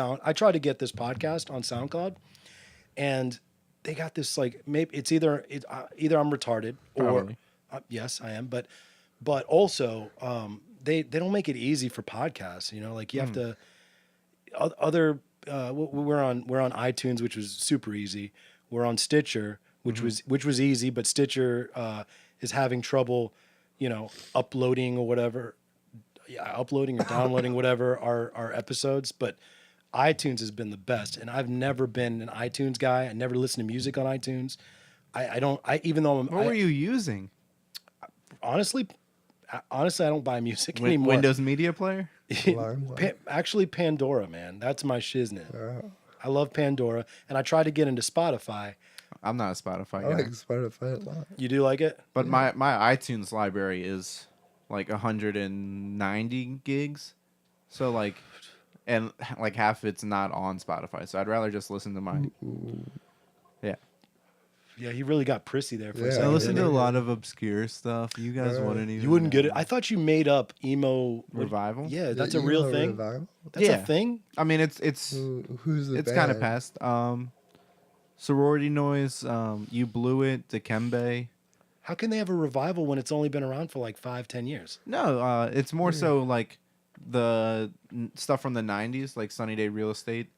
podcast on SoundCloud, and they got this like maybe it's either I'm retarded or Probably. yes I am, but also they don't make it easy for podcasts. You know, like you have to other we're on iTunes, which was super easy. We're on Stitcher, which was easy, but Stitcher is having trouble, uploading or whatever. Yeah, uploading or downloading whatever our episodes, but iTunes has been the best, and I've never been an iTunes guy. I never listen to music on iTunes. Even though What were you using? honestly, I don't buy music anymore. Windows Media Player? Actually, Pandora, man, that's my shiznit. Oh. I love Pandora, and I try to get into Spotify. I'm not a Spotify I guy. like Spotify a lot. You do like it? But my iTunes library is like 190 gigs. So like half of it's not on Spotify. So I'd rather just listen to my Yeah. Yeah, he really got prissy there for a Yeah, I second. listen to didn't a he? lot of obscure stuff. You guys wouldn't even. You wouldn't get it. know. I thought you made up emo Revival? Yeah, that's The a real emo thing. Revival? That's a Yeah. thing. I mean, it's Who's the it's kind of band? past. Sorority Noise. You Blew It. Dikembe. How can they have a revival when it's only been around for like 5-10 years? No, it's more so like the stuff from the '90s, like Sunny Day Real Estate,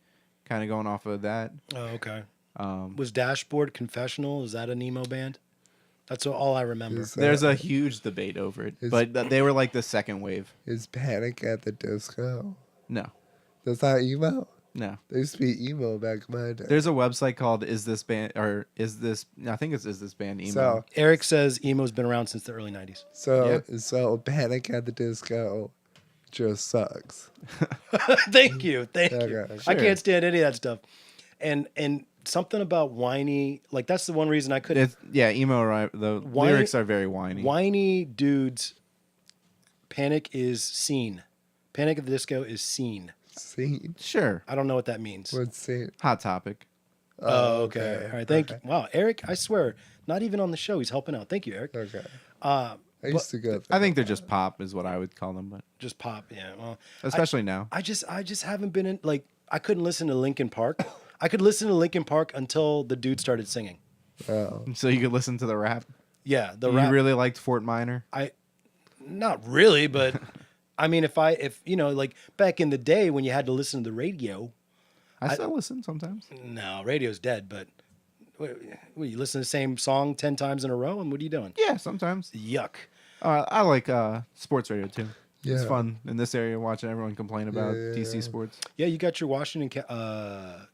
kind of going off of that. Oh, okay. Um, Was Dashboard Confessional? Is that an emo band? That's all I remember. Is there's that- a huge debate over it, Is- but they were like the second wave. Is Panic at the Disco? No, That's not emo. no. There used to be emo back in my day. There's a website called Is This Band or Is This? I think it's Is This Band Emo. So Eric says emo's been around since the early 90s. so Panic at the Disco just sucks. Thank you. Thank you. Okay, I sure. can't stand any of that stuff. And something about whiny, like that's the one reason I couldn't. It's, yeah, emo. Right, the Whiny- lyrics are very whiny. Whiny dudes, Panic is seen. Panic at the Disco is seen. Scene. Sure, I don't know what that means. What's scene? Hot Topic. Oh, okay. All right. Thank you. Wow. Eric, I swear, not even on the show. He's helping out. Thank you, Eric. Okay. Uh, I used to go. I think they're just pop, is what I would call them, but just pop. Yeah. Well, especially now. I just haven't been in, like, I couldn't listen to Linkin Park. I could listen to Linkin Park until the dude started singing. Oh. So you could listen to the rap. Yeah. The You rap. really liked Fort Minor. Not really, but I mean, if you know, like back in the day when you had to listen to the radio, I still listen sometimes. no, radio's dead, but what, you listen to the same song 10 times in a row, and what are you doing? Yeah, sometimes. Yuck. I like sports radio too. It's Yeah. fun in this area watching everyone complain about yeah, DC yeah. sports. Yeah, you got your Washington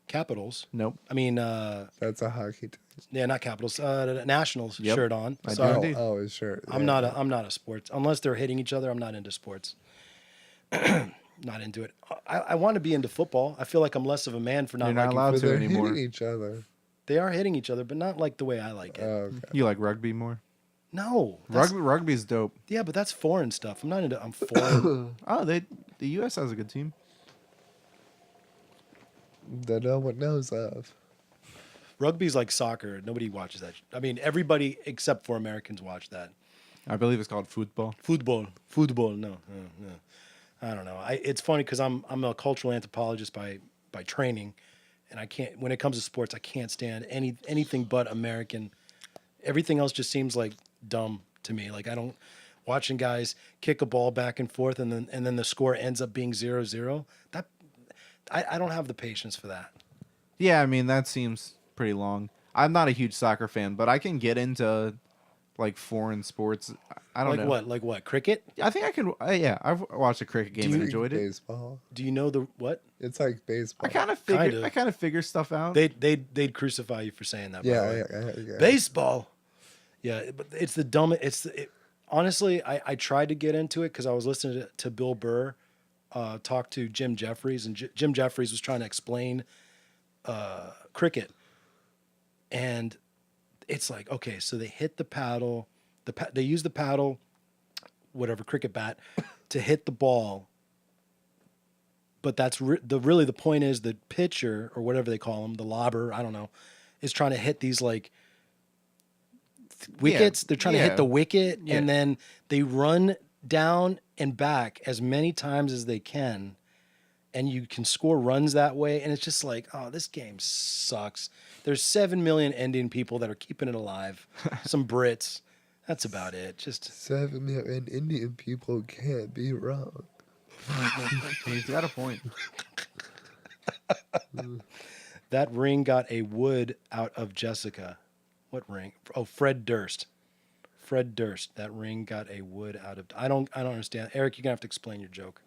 Capitals. Nope. I mean, That's a hockey team. yeah, not Capitals, Nationals Yep. shirt on. I do So indeed. Oh, his shirt. I'm not a sports unless they're hitting each other. I'm not into sports. Not into it. I want to be into football. I feel like I'm less of a man for not You're not liking. allowed But to they're anymore. hitting each other. They are hitting each other, but not like the way I like it. Oh, okay. You like rugby more? No, that's- Rugby's dope. Yeah, but that's foreign stuff. I'm not into. I'm foreign. Oh, the U.S. has a good team. That no one knows of. Rugby's like soccer. Nobody watches that. I mean, everybody except for Americans watch that. I believe it's called football. Football. No. I don't know. It's funny because I'm a cultural anthropologist by training, and I can't. When it comes to sports, I can't stand anything but American. Everything else just seems like dumb to me. Like I don't watching guys kick a ball back and forth, and then the score ends up being 0-0. That I don't have the patience for that. Yeah, I mean that seems pretty long. I'm not a huge soccer fan, but I can get into like foreign sports. I don't know. Like what? Cricket? I think I can. Yeah, I've watched a cricket game and It's enjoyed it. baseball. Do you know the what? It's like baseball. I kind of figure stuff out. They'd crucify you for saying that. By the Yeah, way. yeah. Baseball. Yeah, but it's the dumb. Honestly, I tried to get into it because I was listening to Bill Burr talk to Jim Jeffries, and Jim Jeffries was trying to explain cricket, and it's like, okay, so they hit the paddle, they use the paddle, whatever cricket bat, to hit the ball. But that's really the point is the pitcher or whatever they call him, the lobber, I don't know, is trying to hit these like wickets. They're trying to hit the wicket, and then they run down and back as many times as they can, and you can score runs that way. And it's just like, oh, this game sucks. There's 7 million Indian people that are keeping it alive. Some Brits. That's about it. Just 7 million Indian people can't be wrong. He's got a point. that ring got a wood out of Jessica. What ring? Oh, Fred Durst. Fred Durst. That ring got a wood out of. I don't understand. Eric, you're gonna have to explain your joke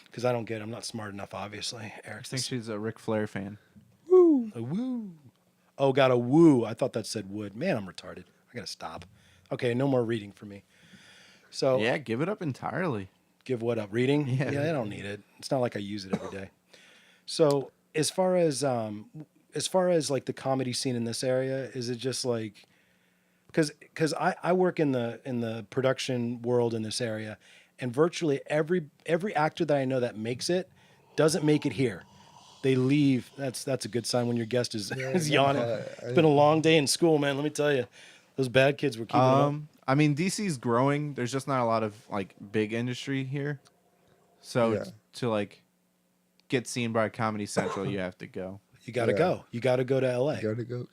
because I don't get it. I'm not smart enough, obviously. Eric, I think she's a Ric Flair fan. a woo. Oh, got a woo. I thought that said wood. Man, I'm retarded. I gotta stop. Okay, no more reading for me. So Yeah, give it up entirely. give what up? Reading? Yeah. I don't need it. It's not like I use it every day. So as far as like the comedy scene in this area, is it just like because I work in the production world in this area, and virtually every actor that I know that makes it doesn't make it here. they leave. That's a good sign when your guest is, is yawning. I- It's been a long day in school, man. Let me tell you, those bad kids were keeping them up. I mean, DC's growing. There's just not a lot of like big industry here. So Yeah. to like get seen by Comedy Central, you have to go. You got to Yeah. go. You got to go to LA. Gotta go.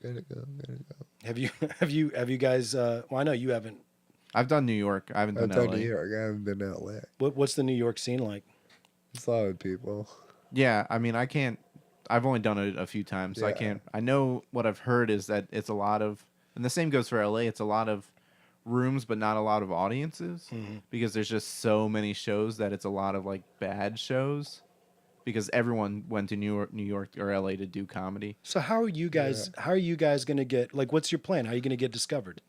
Have you guys? Well, I know you haven't. I've done New York. I haven't I've done done LA. New York. I haven't been to LA. What's the New York scene like? It's a lot of people. Yeah, I mean, I can't. I've only done it a few times, so I Yeah. can't. I know what I've heard is that it's a lot of, and the same goes for LA. It's a lot of rooms, but not a lot of audiences because there's just so many shows that it's a lot of like bad shows because everyone went to New York or LA to do comedy. So how are you guys? How are you guys gonna get? Like, what's your plan? How are you gonna get discovered?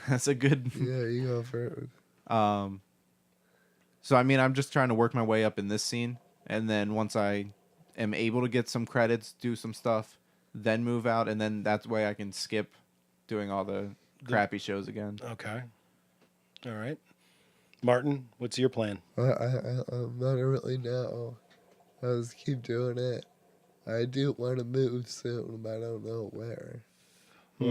That's a good. Yeah, you go for it. So I mean, I'm just trying to work my way up in this scene, and then once I am able to get some credits, do some stuff, then move out, and then that's way I can skip doing all the crappy shows again. Okay. All right. Martin, what's your plan? I'm not really know. I just keep doing it. I do want to move soon, but I don't know where. I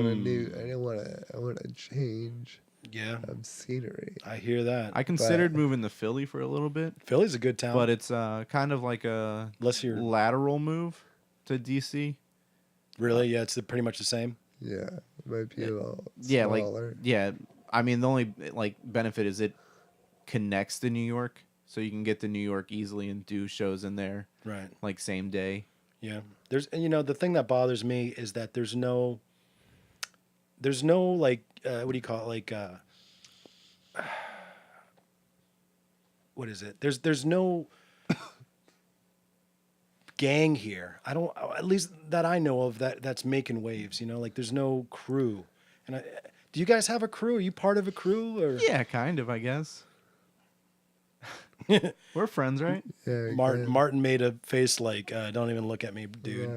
want to change Yeah, scenery. I hear that. I considered moving to Philly for a little bit, Philly's a good town, but it's kind of like a unless you're lateral move to DC. really, yeah, it's pretty much the same. Yeah, it might be a little Yeah, smaller. like yeah. I mean, the only like benefit is it connects to New York, so you can get to New York easily and do shows in there Right. like same day. Yeah. And the thing that bothers me is that there's no like what do you call it, like what is it? There's no gang here. I don't, at least that I know of, that's making waves, like there's no crew. And do you guys have a crew? Are you part of a crew or Yeah, kind of, I guess. We're friends, right? Yeah, Martin made a face like don't even look at me, dude.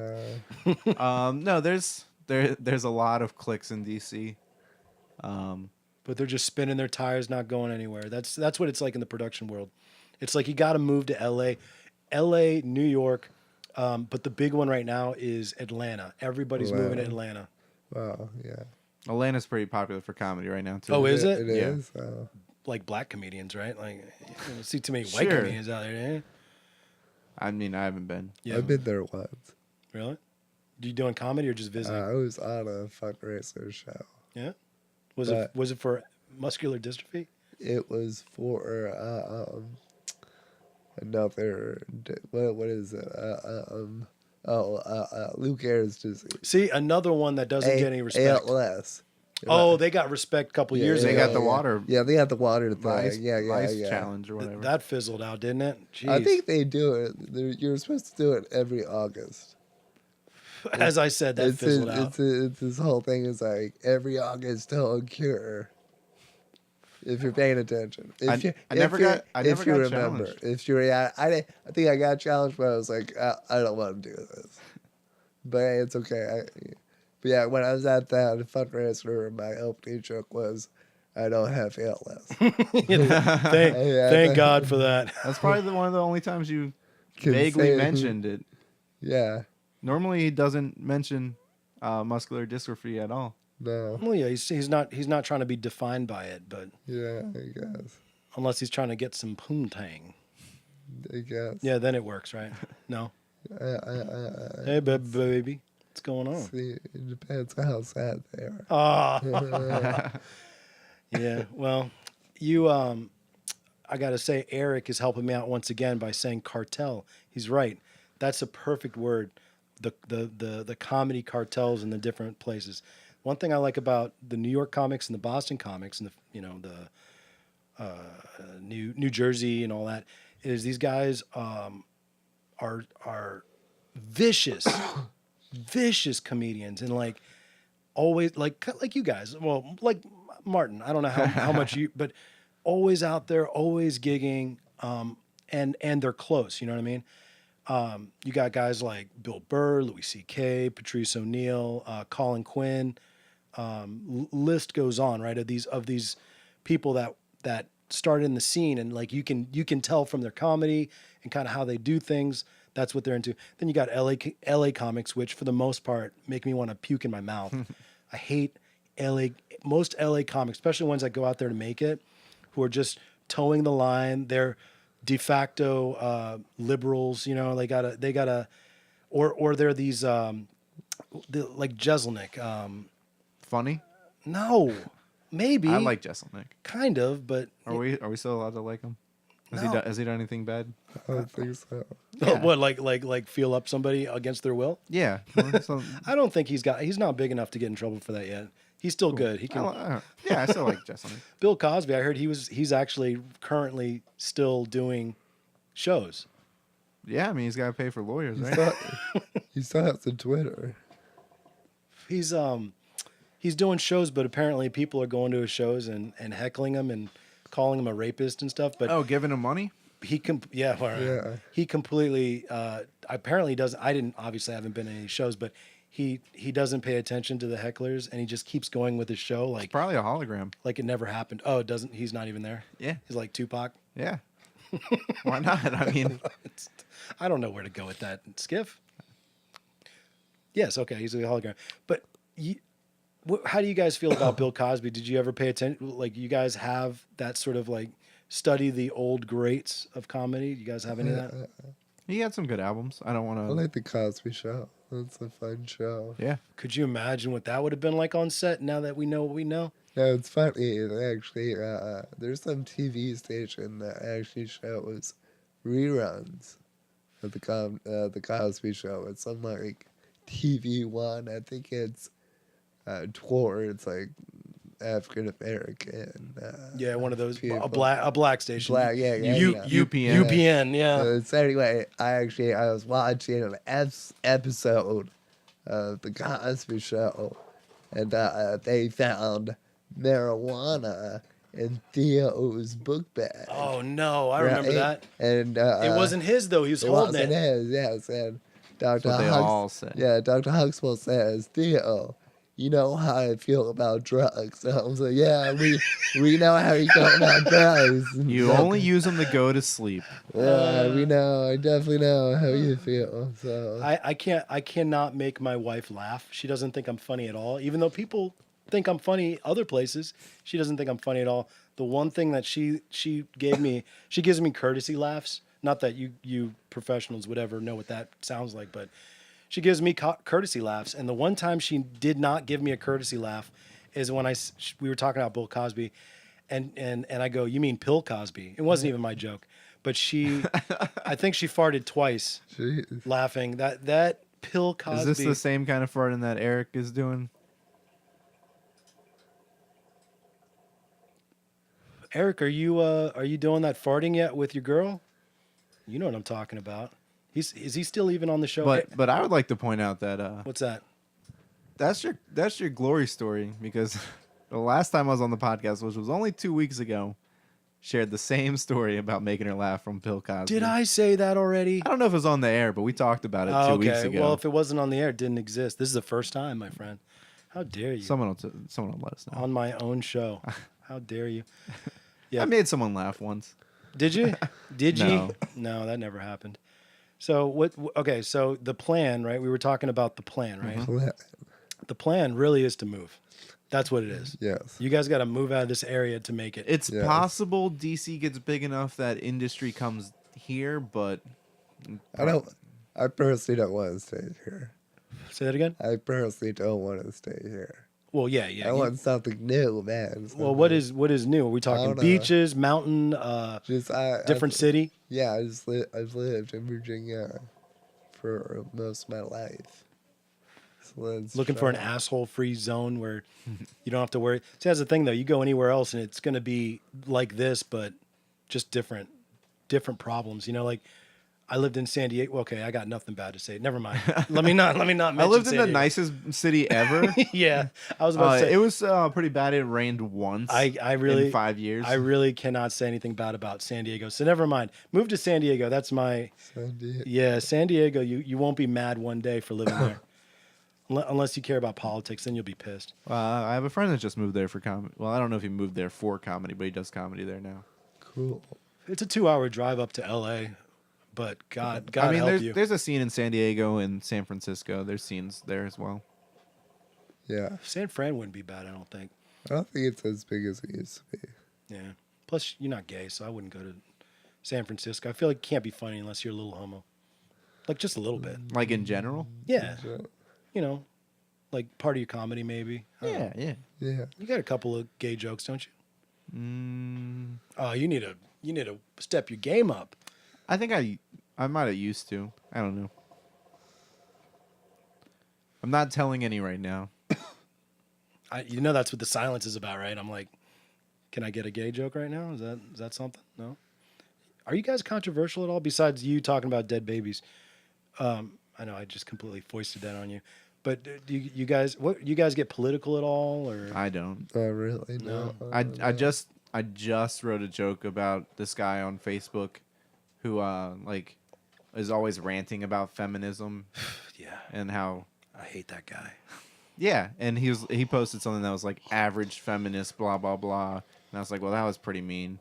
No, there's a lot of cliques in DC. But they're just spinning their tires, not going anywhere. That's what it's like in the production world. It's like you got to move to LA, New York, but the big one right now is Atlanta. Everybody's moving to Atlanta. Wow, yeah. Atlanta's pretty popular for comedy right now too. Oh, is it? It Yeah. is. Oh. Like black comedians, right? Like you don't see too many white Sure. comedians out there. Eh? I mean, I haven't been. Yeah, I've been there once. really. You doing comedy or just visiting? I was on a fundraiser show. Yeah. Was it for muscular dystrophy? It was for another. What is it? Lou Gehrig's disease. See, another one that doesn't get any respect. ALS. Oh, they got respect a couple years They ago. got the water Yeah, they had the water thing. ice, yeah, ice yeah. challenge or whatever. That fizzled out, didn't it? Jeez. I think they do it. You're supposed to do it every August. As I said, that fizzled out. It's this whole thing is like every August till a cure. If you're paying attention, I never got remember, challenged. if you're, I think I got challenged, but I was like, I don't want to do this. But hey, it's okay. But yeah, when I was at that fundraiser, my opening joke was, I don't have ALS. Thank God for that. That's probably one of the only times you Can vaguely say- mentioned it. Yeah, Normally, he doesn't mention muscular dystrophy at all. no, Well, yeah, he's not trying to be defined by it, but yeah, I guess. unless he's trying to get some poontang, I guess. yeah, then it works, right? No, I hey, baby, what's going on? see, it depends on how sad they are. Ah, yeah. Well, I gotta say, Eric is helping me out once again by saying cartel. He's right. That's a perfect word. The comedy cartels in the different places. One thing I like about the New York comics and the Boston comics and the New Jersey and all that is these guys are vicious, vicious comedians and like always like you guys. Well, like Martin, I don't know how much you, but always out there, always gigging, and they're close. You know what I mean? You got guys like Bill Burr, Louis C.K., Patrice O'Neill, Colin Quinn. List goes on, right? Of these people that started in the scene, and like you can tell from their comedy and kind of how they do things. That's what they're into. Then you got LA comics, which for the most part make me want to puke in my mouth. I hate most LA comics, especially ones that go out there to make it, who are just towing the line. They're de facto liberals, you know. They gotta, or they're these like Jeselnik. Funny. No, maybe I like Jesselnick. kind of, but Are we still allowed to like him? No. Has he done anything bad? I don't think so. Yeah. what like feel up somebody against their will? Yeah. So, I don't think he's not big enough to get in trouble for that yet. He's still good. He can. yeah, I still like Jesselnick. Bill Cosby, I heard he's actually currently still doing shows. Yeah, I mean he's got to pay for lawyers, right? He still has a Twitter. He's doing shows, but apparently people are going to his shows and heckling him and calling him a rapist and stuff. But Oh, giving him money? he he completely apparently doesn't. I haven't been in any shows, but he doesn't pay attention to the hecklers, and he just keeps going with his show like Probably a hologram. it never happened. Oh, it doesn't. He's not even there. Yeah. He's like Tupac. Yeah. Why not? I mean, I don't know where to go with that. Skif? Yes, okay, he's a hologram. But how do you guys feel about Bill Cosby? Did you ever pay attention? Like, you guys have that sort of like study the old greats of comedy? You guys have any of that? he had some good albums. I don't I want to. like the Cosby Show. That's a fun show. Yeah. Could you imagine what that would have been like on set now that we know what we know? No, it's funny. Actually, there's some TV station that actually shows reruns of the Cosby Show. It's on like TV One. I think it's towards like African American. Yeah, one of those people. a black station. Yeah. UPN. UPN, yeah. So anyway, I was watching an episode of the Cosby Show, and they found marijuana in Theo's book bag. Oh no, I remember that. And It wasn't his though. He was it holding wasn't it. his, yes. And Dr. what they all say. Yeah, Dr. Huxtable says, Theo, you know how I feel about drugs. And I was like, yeah, we know how you feel about drugs. You only use them to go to sleep. Yeah, we know. I definitely know how you feel. So I cannot make my wife laugh. She doesn't think I'm funny at all. Even though people think I'm funny other places, she doesn't think I'm funny at all. The one thing that she gave me, she gives me courtesy laughs. Not that you professionals would ever know what that sounds like, but she gives me courtesy laughs. And the one time she did not give me a courtesy laugh is when we were talking about Bill Cosby, and I go, "You mean Pill Cosby?" It wasn't even my joke, but I think she farted twice, jeez. laughing. That Pill Cosby. Is this the same kind of farting that Eric is doing? Eric, are you doing that farting yet with your girl? You know what I'm talking about. Is he still even on the show? But I would like to point out that What's that? that's your glory story, because the last time I was on the podcast, which was only 2 weeks ago, shared the same story about making her laugh from Bill Cosby. Did I say that already? I don't know if it was on the air, but we talked about it 2 weeks ago. Well, if it wasn't on the air, it didn't exist. This is the first time, my friend. How dare you? someone will let us know. On my own show. How dare you? Yeah. I made someone laugh once. Did you? Did you? No. No, that never happened. So what? Okay, so the plan, right? We were talking about the plan, right? Mm-hmm. The plan really is to move. That's what it is. Yes. You guys got to move out of this area to make it. It's Yes. possible DC gets big enough that industry comes here, but I personally don't want to stay here. Say that again. I personally don't want to stay here. Well, yeah. I want something new, man. Well, what is new? Are we talking don't know. beaches, mountain, just different city? Yeah, I've lived in Virginia for most of my life. So let's Looking for an try. asshole-free zone where you don't have to worry. See, that's the thing, though. You go anywhere else, and it's going to be like this, but just different problems. You know, like I lived in San Diego. Okay, I got nothing bad to say. Never mind. Let me not. Mention I lived in San the Diego. nicest city ever. Yeah, I was about to say It was pretty bad. It rained once. I really in 5 years. I really cannot say anything bad about San Diego. So never mind. Move to San Diego. That's my San Diego. yeah. San Diego. You won't be mad one day for living there, unless you care about politics. Then you'll be pissed. I have a friend that just moved there for comedy. Well, I don't know if he moved there for comedy, but he does comedy there now. Cool. It's a 2-hour drive up to L.A., but God I mean, help you. there's a scene in San Diego and San Francisco. There's scenes there as well. Yeah. San Fran wouldn't be bad, I don't think. I don't think it's as big as it used to be. Yeah. Plus, you're not gay, so I wouldn't go to San Francisco. I feel like it can't be funny unless you're a little homo. Like, just a little bit. Like in general. Yeah. So, You know, like part of your comedy, maybe. I don't know. Yeah. yeah. You got a couple of gay jokes, don't you? Mm, Oh, you need to step your game up. I think I might have used to. I don't know. I'm not telling any right now. You know that's what the silence is about, right? I'm like, can I get a gay joke right now? Is that something? No. Are you guys controversial at all? Besides you talking about dead babies, I know I just completely foisted that on you, but do you guys get political at all, or I don't. Not really. No. I just wrote a joke about this guy on Facebook who like is always ranting about feminism yeah, and how I hate that guy. yeah, and he posted something that was like average feminist blah blah blah, and I was like, well, that was pretty mean.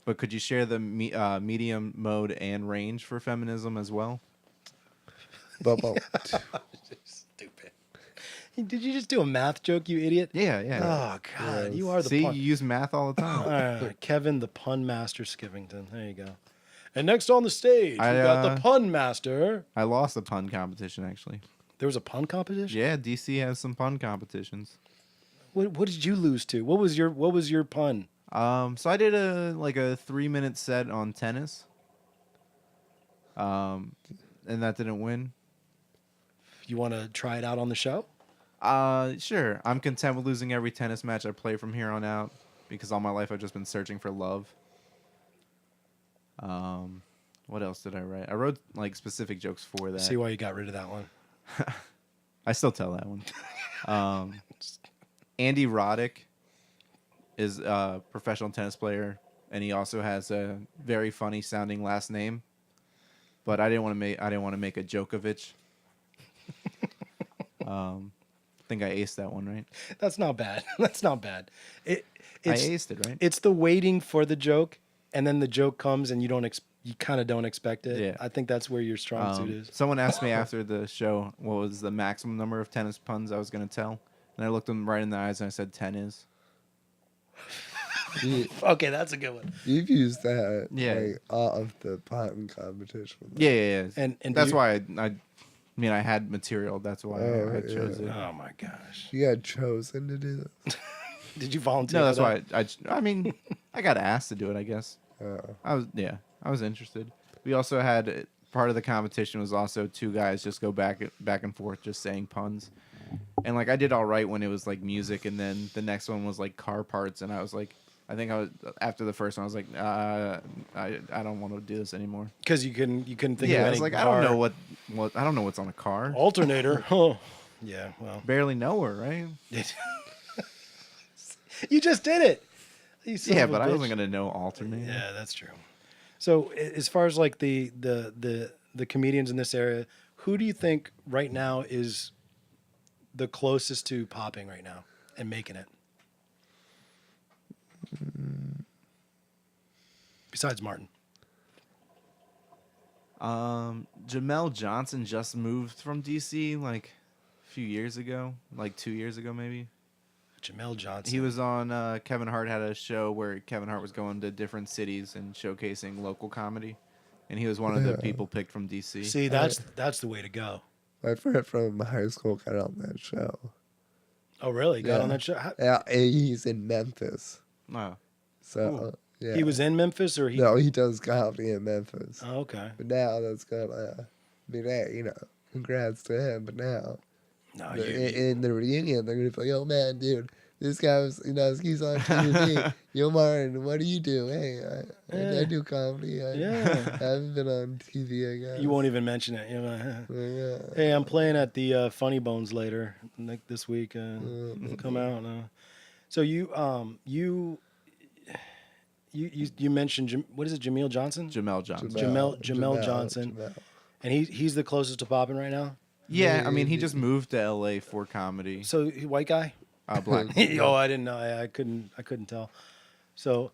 But could you share the medium mode and range for feminism as well? Bubble. Stupid. Did you just do a math joke, you idiot? Yeah, yeah. Oh God, you are the See, pun. you use math all the All time. right, Kevin, the pun master Skivington. There you go. And next on the stage, we I, got the pun master. I lost a pun competition actually. There was a pun competition. Yeah, DC has some pun competitions. What did you lose to? What was your pun? So I did a 3-minute set on tennis. And that didn't win. You want to try it out on the show? Sure. I'm content with losing every tennis match I play from here on out because all my life I've just been searching for love. What else did I write? I wrote like specific jokes for that. See why you got rid of that one. I still tell that one. Andy Roddick is a professional tennis player, and he also has a very funny sounding last name. But I didn't want to make a Djokovic. I think I aced that one, right? That's not bad. That's not bad. I aced it, right? It's the waiting for the joke, and then the joke comes, and you kind of don't expect it. Yeah. I think that's where your strong suit is. Someone asked me after the show what was the maximum number of tennis puns I was going to tell. And I looked them right in the eyes and I said 10 is. Okay, that's a good one. You've used that Yeah. off the pun competition. Yeah. And that's you- why I had material. That's why I chose it. Oh my gosh. You got chosen to do this. Did you volunteer? No, for that's that? why I got asked to do it, I guess. I was interested. We also had part of the competition was also two guys just go back and forth just saying puns. And like I did all right when it was like music, and then the next one was like car parts, and I was like, I think I was after the first one, I was like, I don't want to do this anymore. Because you couldn't think of Yeah, any I was like, I car don't know what I don't know what's on a car. alternator. Oh, yeah. Well, Barely know her, right? you just did it. You son Yeah, of a but I bitch. wasn't gonna know alternator. Yeah, that's true. So as far as like the comedians in this area, who do you think right now is the closest to popping right now and making it? Besides Martin. Jamel Johnson just moved from DC like a few years ago, like 2 years ago maybe. Jamel Johnson. He was on Kevin Hart had a show where Kevin Hart was going to different cities and showcasing local comedy, and he was one of the people picked from DC. See, that's the way to go. My friend from high school got on that show. Oh, really? Got Yeah. on that show? Yeah, and he's in Memphis. Oh, So, Cool. yeah. He was in Memphis, or he? No, he does comedy in Memphis. Oh, okay. But now that's gonna be that, congrats to him. But now, No, in the reunion, they're gonna be like, "Oh man, dude, this guy was, he's on TV. Yo, Martin, what do you do? Hey, I do comedy. I haven't been on TV, I guess. you won't even mention it. You know? Yeah. Hey, I'm playing at the Funny Bones later, like this week. Come out. So you mentioned what is it? Jameel Johnson. Jamel Johnson. Jamel Johnson. Jamel. And he's the closest to popping right now. Yeah, I mean he just moved to LA for comedy. So white guy. Black. Oh, I didn't know. I couldn't tell. So,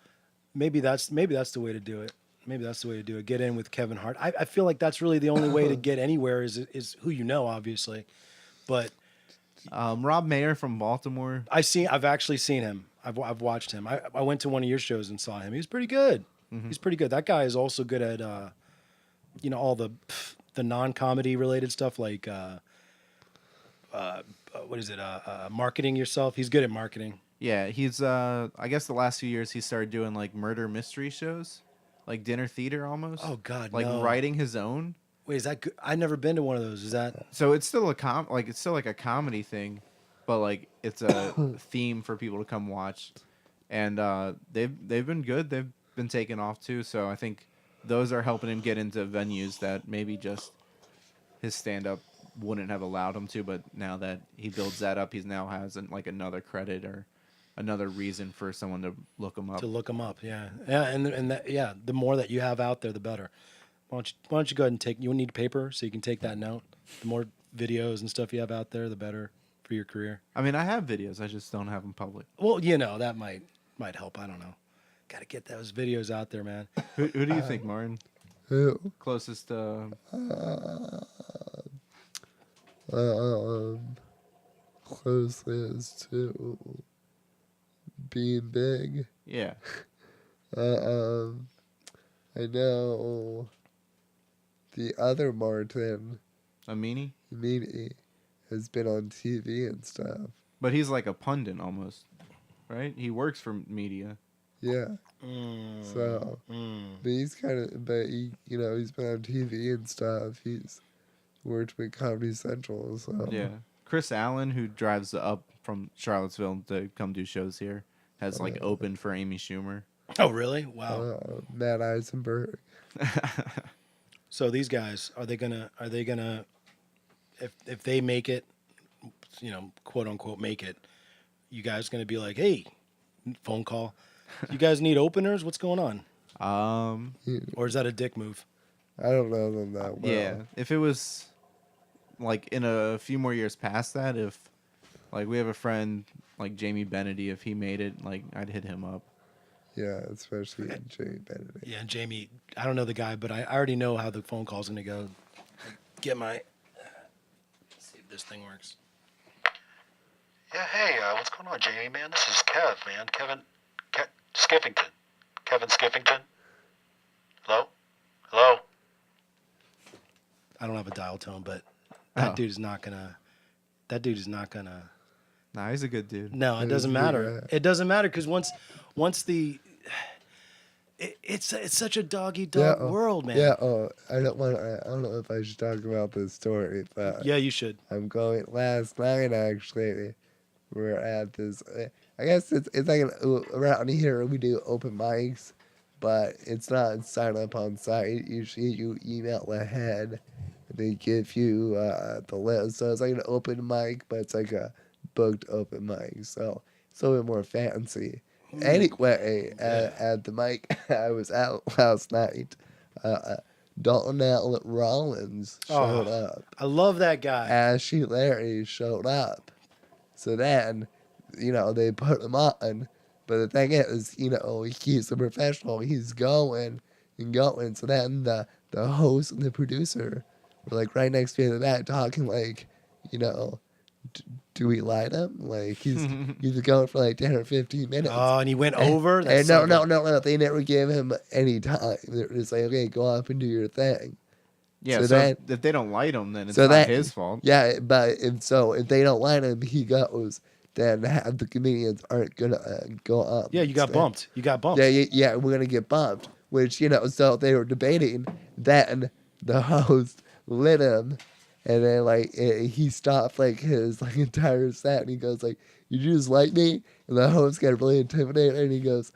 maybe that's the way to do it. Maybe that's the way to do it. Get in with Kevin Hart. I feel like that's really the only way to get anywhere is who you know, obviously. But Rob Mayer from Baltimore. I've actually seen him. I've watched him. I went to one of your shows and saw him. He was pretty good. He's pretty good. That guy is also good at all the non-comedy related stuff like what is it? Marketing yourself. He's good at marketing. Yeah, he's I guess the last few years he started doing like murder mystery shows, like dinner theater almost. Oh God, like no. writing his own. Wait, is that good? I've never been to one of those. Is that? So it's still it's still like a comedy thing, but like it's a theme for people to come watch, and they've been good. They've been taken off too. So I think those are helping him get into venues that maybe just his stand up wouldn't have allowed him to. But now that he builds that up, he now has like another credit or another reason for someone to look him up. To look them up, yeah, and that, yeah. The more that you have out there, the better. Why don't you go ahead and take? You need paper so you can take that note. The more videos and stuff you have out there, the better for your career. I mean, I have videos. I just don't have them public. Well, that might help. I don't know. Got to get those videos out there, man. Who do you think, Martin? Who? Closest to... Closest to being big. Yeah. I know the other Martin, Amini? Meany, has been on TV and stuff. But he's like a pundit almost, right? He works for media. Yeah. So, but he's he's been on TV and stuff. He's worked with Comedy Central. So Yeah. Chris Allen, who drives up from Charlottesville to come do shows here, has like opened for Amy Schumer. Oh, really? Wow. Matt Eisenberg. So these guys, are they gonna if they make it, quote unquote make it, you guys gonna be like, hey, phone call, you guys need openers? What's going on? Or is that a dick move? I don't know them that well. Yeah. If it was like in a few more years past that, if like we have a friend like Jamie Benedy, if he made it, like I'd hit him up. Yeah, especially Jamie Benedict. Yeah, Jamie, I don't know the guy, but I already know how the phone call's gonna go. Get my see if this thing works. Yeah, hey, what's going on, Jamie, man? This is Kev, man. Skiffington. Kevin Skiffington? Hello? Hello? I don't have a dial tone, but that dude is not gonna. Nah, he's a good dude. No, it doesn't matter. It doesn't matter because once the. It's such a doggy world, man. Yeah. I don't know if I should talk about this story, but Yeah, you should. I'm going last night. Actually, we're at this. I guess it's like around here we do open mics, but it's not sign up on site. Usually you email ahead. They give you the list, so it's like an open mic, but it's like a booked open mic, so it's a little bit more fancy. Anyway, at the mic I was at last night, Donnell Rollins showed up. I love that guy. Ashley Larry showed up. So then, they put him on. But the thing is, he's a professional. He's going and going. So then the host and the producer were like right next to me in the back talking like, do we light him? Like he's going for like 10 or 15 minutes. Oh, and he went over? And no. They never gave him any time. They're just like, okay, go up and do your thing. Yeah, so if they don't light him, then it's not his fault. Yeah, but if they don't light him, he goes. Then half the comedians aren't gonna go up. Yeah, you got bumped. Yeah, we're gonna get bumped. Which so they were debating. Then the host lit him. And then, he stopped, his, entire set, and he goes, you just like me? And the host got really intimidated, and he goes,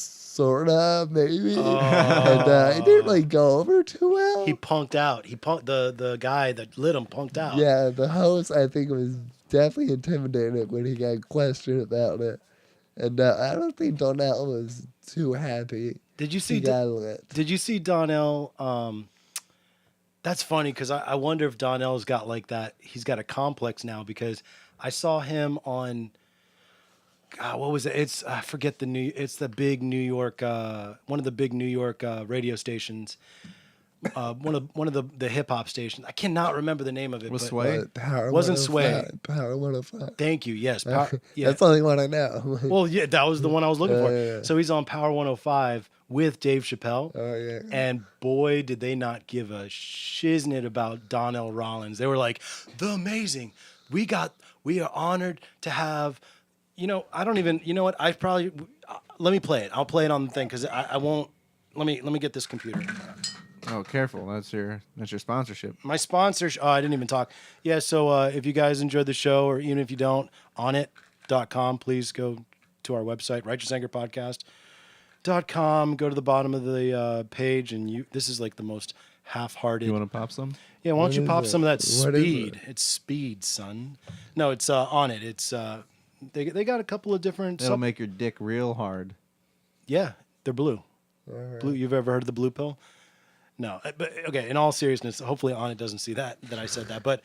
sort of, maybe? Oh. And it didn't, go over too well. He punked out. The guy that lit him punked out. Yeah, the host, I think, was definitely intimidated when he got questioned about it. And I don't think Donnell was too happy. Did you see he got lit. Did you see Donnell, that's funny because I wonder if Donnell's got that. He's got a complex now because I saw him on, God, what was it? It's I forget the new. It's the big New York. One of the big New York radio stations. One of the hip hop stations. I cannot remember the name of it. Was but Sway? Power Wasn't 105. Power 105. Thank you. Yes. Yeah. That's the only one I know. Well, yeah, that was the one I was looking for. Yeah. So he's on Power 105 with Dave Chappelle. Oh yeah. And boy, did they not give a shiznit about Donnell Rollins. They were like, the amazing. We are honored to have, I don't even, you know what? Let me play it. I'll play it on the thing because I won't, let me get this computer. Oh, careful. That's your sponsorship. My sponsors, I didn't even talk. Yeah, so if you guys enjoyed the show, or even if you don't, onit.com, please go to our website, righteousangerpodcast.com. Go to the bottom of the page, and this is like the most half-hearted. You want to pop some? Yeah, why don't you is pop it? some of that What is speed? it? It's speed, son. No, it's on it. It's they got a couple of different. It'll make your dick real hard. Yeah, they're blue. Alright. Blue. You've ever heard of the blue pill? No, but okay. In all seriousness, hopefully on it doesn't see that I said that. But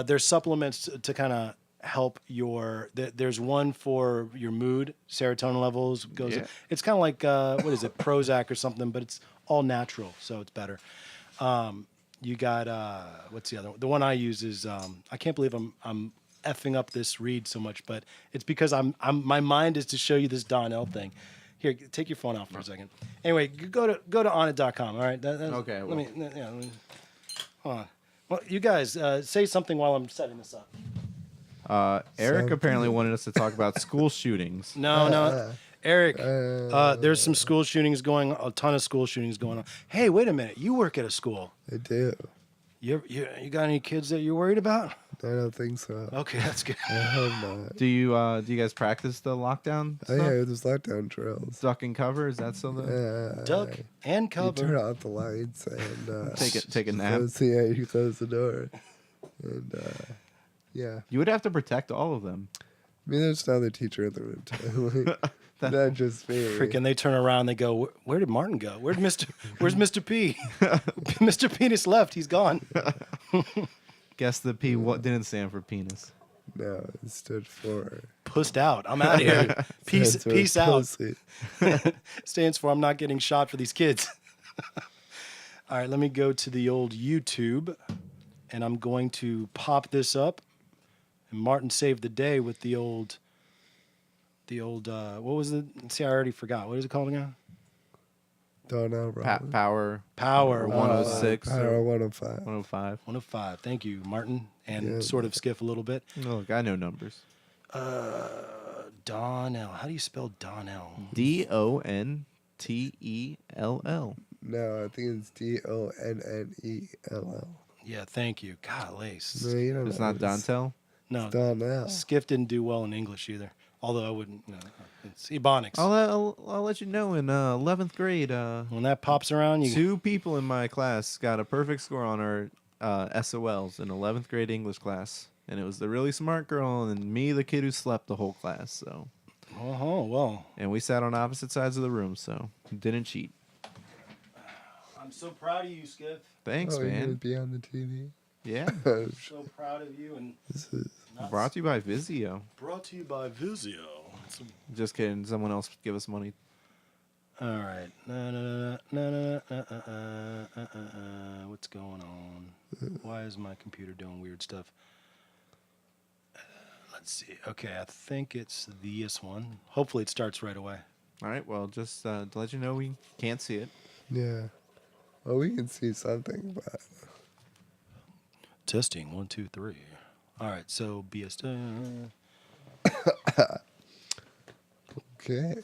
there's supplements to kind of help your. There's one for your mood, serotonin levels goes. Yeah. It's kind of like what is it, Prozac or something, but it's all natural, so it's better. You got what's the other one? The one I use is I can't believe I'm effing up this read so much, but it's because my mind is to show you this Donnell thing. Here, take your phone off for a second. Anyway, go to onit.com. All right. Okay, Let me hold on. Well, you guys say something while I'm setting this up. Eric apparently wanted us to talk about school shootings. No, Eric. There's some school shootings going. A ton of school shootings going on. Hey, wait a minute. You work at a school. I do. You got any kids that you're worried about? I don't think so. Okay, that's good. I hope not. Do you guys practice the lockdown Oh stuff? yeah, there's lockdown drills. Duck and cover, is that still the Duck and You cover. turn off the lights and take a nap? You close the door, and yeah. You would have to protect all of them. I mean, there's another teacher in the room too. Not just me. Freaking, they turn around. They go, "Where did Martin go? Where's Mr. P? Mr. Penis left. He's gone." Guess the P what didn't stand for penis. No, it stood for. Pussed out. I'm out of here. Peace, Stands for peace out. pussy. Stands for I'm not getting shot for these kids. All right, let me go to the old YouTube, and I'm going to pop this up. And Martin saved the day with the old. What was it? See, I already forgot. What is it called again? Don't know, bro. Power Power 106 Power or 105. 105. 105. Thank you, Martin, and Yeah. sort of Skif a little bit. Look, I know numbers. Donnell. How do you spell Donnell? Donnell. No, I think it's Donnell. Yeah, thank you. Golly. No, you don't It's know. not Dantel. No, Donnell. Skif didn't do well in English either. Although I wouldn't. No, it's Ebonics. I'll let you know in 11th grade. When that pops around, you. Two people in my class got a perfect score on our SOLs in 11th grade English class. And it was the really smart girl and me, the kid who slept the whole class. So, Oh well. and we sat on opposite sides of the room, so didn't cheat. I'm so proud of you, Skif. Thanks, Oh, you're gonna man. be on the TV. Yeah. So proud of you, and This is not Brought to you by Vizio. brought to you by Vizio. Just kidding. Someone else give us money. All right. What's going on? Why is my computer doing weird stuff? Let's see. Okay, I think it's this one. Hopefully, it starts right away. All right. Well, just to let you know, we can't see it. yeah. Well, we can see something, but Testing 1, 2, 3. All right. So BS. okay.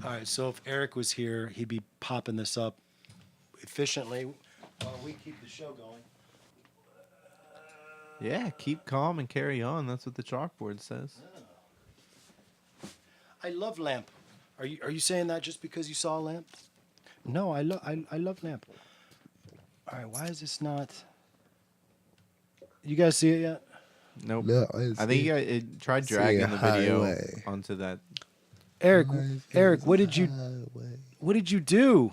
All right. So if Eric was here, he'd be popping this up efficiently while we keep the show going. Yeah. Keep calm and carry on. That's what the chalkboard says. I love lamp. Are you saying that just because you saw a lamp? No, I love lamp. All right, why is this not? You guys see it yet? Nope. No, I think it tried See dragging a the video highway. onto that. Eric, what did you do?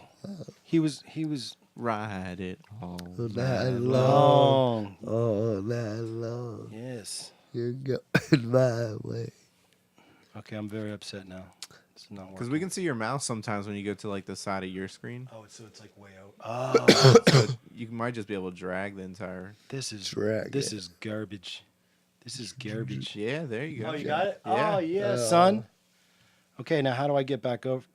He was Ride it all All night night long. long. Long. All night long. Yes. You're going my way. Okay, I'm very upset now. It's not working. Because we can see your mouse sometimes when you go to like the side of your screen. Oh, so it's like way out. Oh, So you might just be able to drag the entire. this is Drag this it. is garbage. This is garbage. Yeah, there you go. Oh, you got it? Yeah. Oh, yeah, son. Okay, now how do I get back over?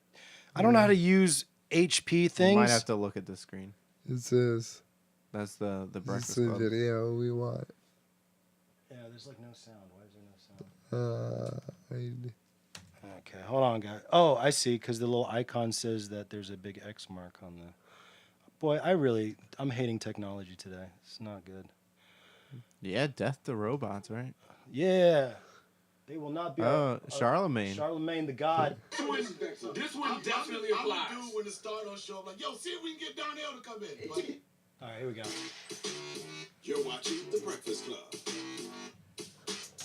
I don't know how to use HP things. You might have to look at the screen. This is That's the Breakfast the Club. video we want. Yeah, there's like no sound. Why is there no sound? Okay, hold on, guys. Oh, I see, because the little icon says that there's a big X mark on the. Boy, I'm hating technology today. It's not good. Yeah, Death to Robots, right? Yeah. They will not be. Oh, Charlemagne. Charlemagne the God. This one definitely applies. I'm dude when the star don't show up. Like, yo, see if we can get Donnell to come in. Buddy. All right, here we go. You're watching The Breakfast Club.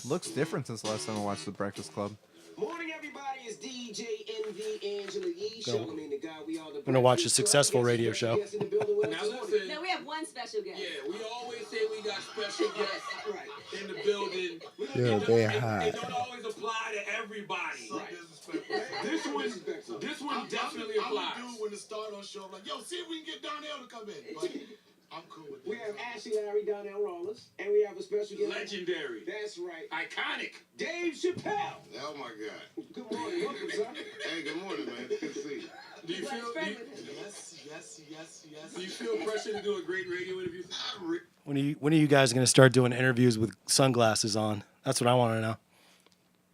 Looks different since the last time I watched The Breakfast Club. Morning, everybody. It's DJ NV Angela Yee. Charlemagne the God. We are the. I'm gonna watch a successful radio show. Yes, in the building with us Now this morning. listen. No, we have one special guest. Yeah, we always say we got special guests Right. in the building. Yeah, they hot. It don't always apply to everybody. Right. This one definitely applies. I'm dude when the star don't show up. Like, yo, see if we can get Donnell to come in. Buddy. I'm cool with We that. have Ashley, Larry, Donnell Rollins, and we have a special guest. Legendary. That's right. Iconic. Dave Chappelle. Oh my God. Good morning. Welcome, son. Hey, good morning, man. It's good to see you. Do you feel? Yes. Do you feel pressure to do a great radio interview? When are you guys gonna start doing interviews with sunglasses on? That's what I want to know.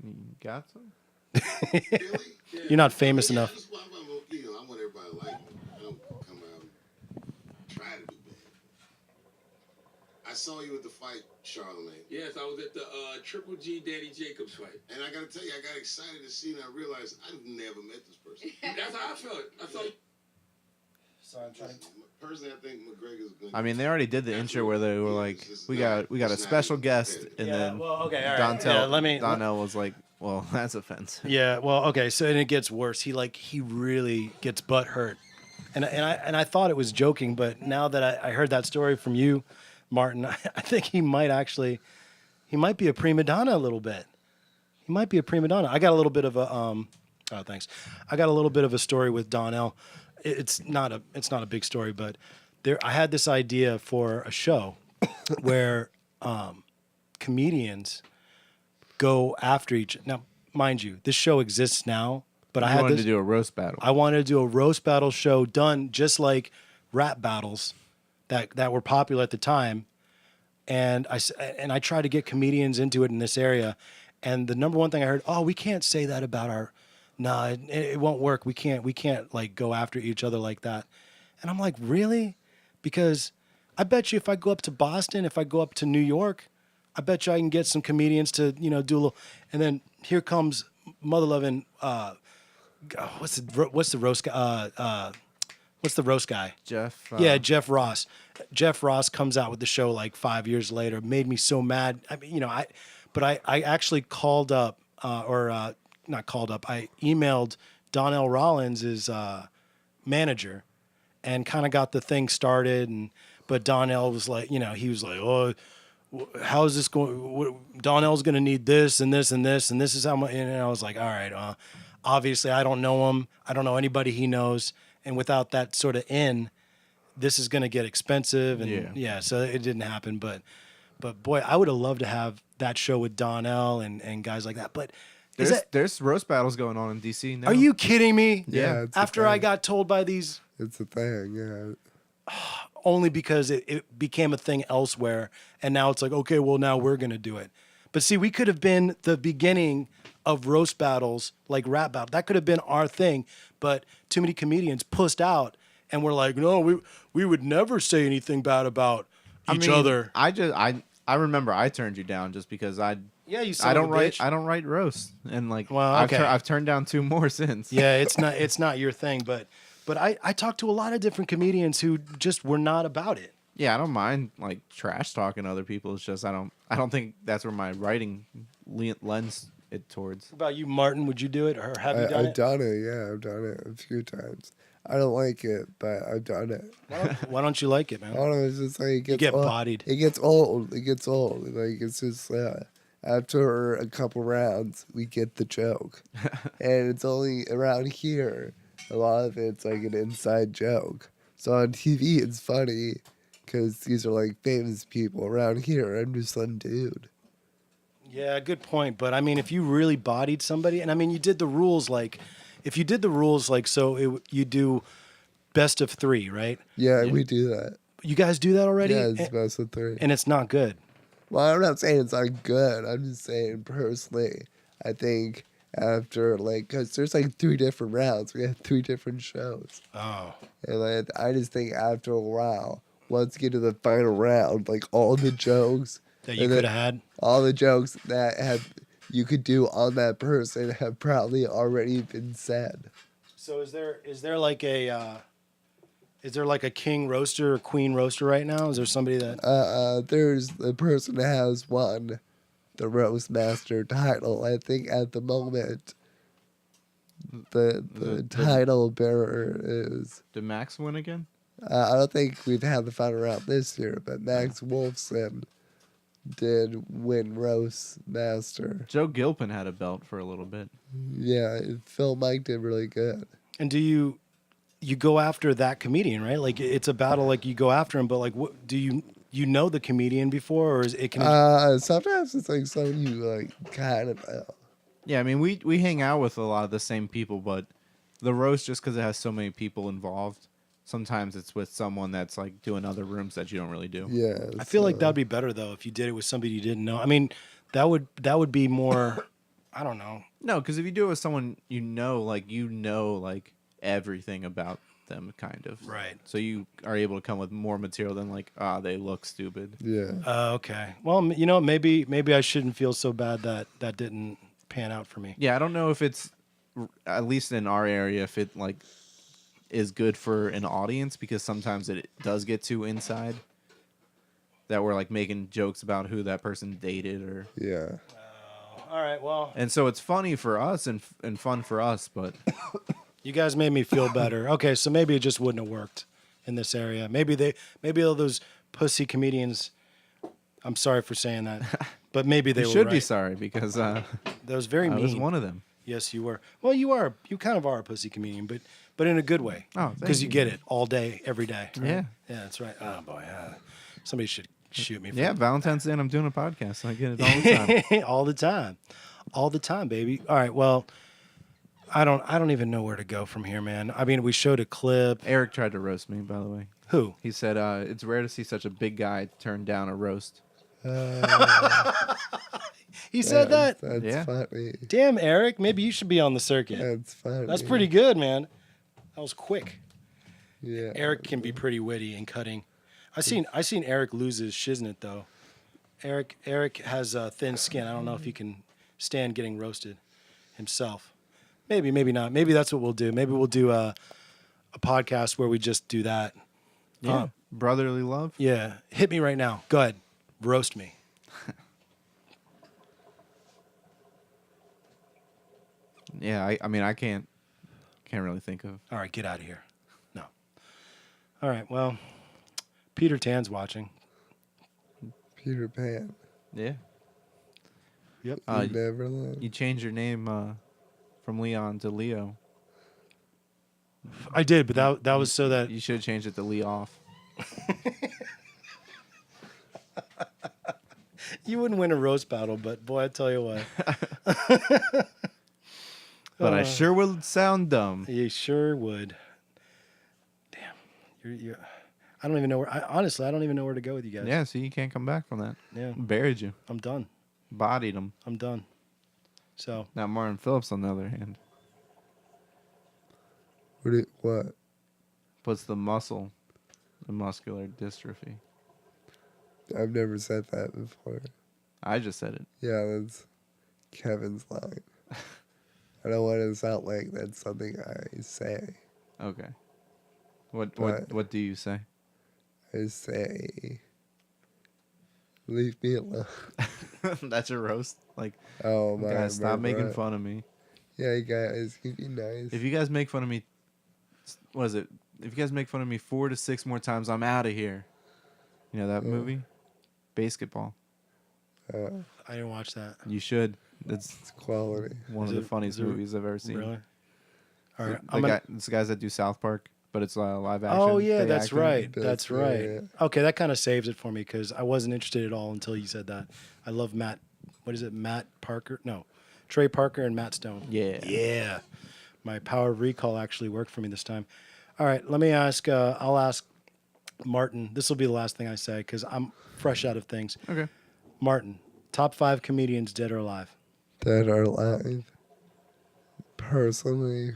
You got some? Really? You're not famous enough. I want everybody to like me. I don't come out and try to do bad. I saw you at the fight, Charlemagne. Yes, I was at the Triple G Danny Jacobs fight. And I gotta tell you, I got excited to see and I realized I've never met this person. That's how I felt. I thought Sorry, I'm trying. Personally, I think McGregor's good. I mean, they already did the intro where they were like, "We got a special guest," and then okay, all right. Donnell was like, "Well, that's offensive." Yeah, well, okay. So and it gets worse. He really gets butt hurt, and I thought it was joking, but now that I heard that story from you, Martin, I think he might be a prima donna a little bit. He might be a prima donna. I got a little bit of a Oh, thanks. I got a little bit of a story with Donnell. It's not a big story, but I had this idea for a show where comedians go after each. Now, mind you, this show exists now, but I wanted to do a roast battle. I wanted to do a roast battle show done just like rap battles that were popular at the time, and I tried to get comedians into it in this area, and the number one thing I heard, we can't say that about our. No, it won't work. We can't like go after each other like that. And I'm like, really? Because I bet you if I go up to Boston, if I go up to New York, I bet you I can get some comedians to, do a little. And then here comes mother loving. What's the roast guy? What's the roast guy? Jeff. Yeah, Jeff Ross. Jeff Ross comes out with the show like 5 years later. Made me so mad. I mean, I actually called up not called up. I emailed Donnell Rollins' manager, and kind of got the thing started. But Donnell was like, he was like, "Oh, how is this going? Donnell's going to need this and this and this, and this is how much." And I was like, "All right, obviously I don't know him. I don't know anybody he knows, and without that sort of this is going to get expensive." And yeah, so it didn't happen. But boy, I would have loved to have that show with Donnell and guys like that. But there's roast battles going on in DC now. Are you kidding me? Yeah. it's a After I thing. got told by these, It's a thing, yeah. only because it became a thing elsewhere, and now it's like, okay, well now we're gonna do it. But see, we could have been the beginning of roast battles, like rap battle. That could have been our thing, but too many comedians pussed out, and we're like, no, we would never say anything bad about each other. I remember I turned you down just because Yeah, you. I don't write roasts, and like Well, okay. I've turned down 2 more since. Yeah, it's not your thing, but I talked to a lot of different comedians who just were not about it. Yeah, I don't mind like trash talking other people. It's just I don't think that's where my writing lends it towards. What about you, Martin? Would you do it, or have you done I've it? done it, yeah. I've done it a few times. I don't like it, but I've done it. Why don't you like it, I man? don't know. It's just like it gets get old. bodied. It gets old. It gets old. Like it's just after a couple rounds, we get the joke, and it's only around here. A lot of it's like an inside joke. So on TV, it's funny because these are like famous people. Around here, I'm just some dude. Yeah, good point. But I mean, if you really bodied somebody, and I mean, you did the rules like, if you did the rules like so, you do best of 3, right? Yeah, we do that. You guys do that already? Yeah, it's and, best of 3. and it's not good. Well, I'm not saying it's not good. I'm just saying personally, I think after because there's like 3 different rounds. We have 3 different shows, Oh, and like, I just think after a while, once you get to the final round, like all the jokes that you and could then have had. all the jokes that have you could do on that person have probably already been said. So is there like a king roaster or queen roaster right now? Is there somebody that? There's the person that has won the roast master title. I think at the moment, the title bearer is. Did Max win again? I don't think we've had the final round this year, but Max Wolfson did win roast master. Joe Gilpin had a belt for a little bit. Yeah, Phil Mike did really good. And do you go after that comedian, right? Like it's a battle, like you go after him, but like what do you know the comedian before, or is it Sometimes it's like someone you like kind of know. Yeah, I mean, we hang out with a lot of the same people, but the roast, just because it has so many people involved, sometimes it's with someone that's like doing other rooms that you don't really do. Yeah, I feel like that'd be better though if you did it with somebody you didn't know. I mean, that would be more. I don't know. No, because if you do it with someone you know like everything about them, kind of. Right. So you are able to come with more material than like, they look stupid. Yeah. Okay. Well, maybe I shouldn't feel so bad that didn't pan out for me. Yeah, I don't know if it's, at least in our area, if it like is good for an audience, because sometimes it does get too inside. That we're like making jokes about who that person dated or. Yeah. All right. Well, And so it's funny for us and fun for us, but you guys made me feel better. Okay, so maybe it just wouldn't have worked in this area. Maybe all those pussy comedians. I'm sorry for saying that, but maybe they you were should right. be sorry because That was very I mean. was one of them. Yes, you were. Well, you are. You kind of are a pussy comedian, but in a good way. Oh, thank because you you. get it all day, every day. Right? Yeah. Yeah, that's right. Oh boy, somebody should shoot me. For Yeah, Valentine's Day and I'm doing a podcast, so I get it all the time. all the time, baby. All right. Well, I don't even know where to go from here, man. I mean, we showed a clip. Eric tried to roast me, by the way. Who? He said it's rare to see such a big guy turn down a roast. He said that. That's Yeah. funny. Damn, Eric. Maybe you should be on the circuit. That's funny. That's pretty good, man. That was quick. Yeah. Eric can be pretty witty and cutting. I seen Eric lose his shiznit though. Eric has thin skin. I don't know if he can stand getting roasted himself. Maybe not. Maybe that's what we'll do. Maybe we'll do a podcast where we just do that. Yeah. Brotherly love. Yeah. Hit me right now. Go ahead. Roast me. Yeah, I mean, I can't really think of. All right, get out of here. No. All right, well, Peter Tan's watching. Peter Pan. Yeah. Yep. You never learn. You changed your name from Leon to Leo. I did, but that was so that You should have changed it to Lee off. you wouldn't win a roast battle, but boy, I tell you what. But I sure would sound dumb. You sure would. Damn. You're I don't even know where honestly, I don't even know where to go with you guys. Yeah, see, you can't come back from that. Yeah. Buried you. I'm done. Bodied him. I'm done. So, Now Martin Phillips, on the other hand, What? puts the muscular dystrophy. I've never said that before. I just said it. Yeah, that's Kevin's line. I don't want to sound like that's something I say. Okay. What But- do you say? I say, leave me alone. That's a roast. Like, Oh my! guys, stop making right. fun of me. Yeah, you guys, you be nice. If you guys make fun of me what is it? If you guys make fun of me 4 to 6 more times, I'm out of here. You know that movie? Basketball. I didn't watch that. You should. It's Quality. one Is of the it- funniest is it movies I've ever seen. Really? All right. It's the guys that do South Park, but it's live action. Oh yeah, fake that's acting. right. That's That's right, right. Okay, that kind of saves it for me because I wasn't interested at all until you said that. I love Matt. What is it? Matt Parker? No, Trey Parker and Matt Stone. Yeah. Yeah. My power of recall actually worked for me this time. All right, let me ask. I'll ask Martin. This will be the last thing I say because I'm fresh out of things. Okay. Martin, top 5 comedians, dead or alive. Dead or alive. Personally,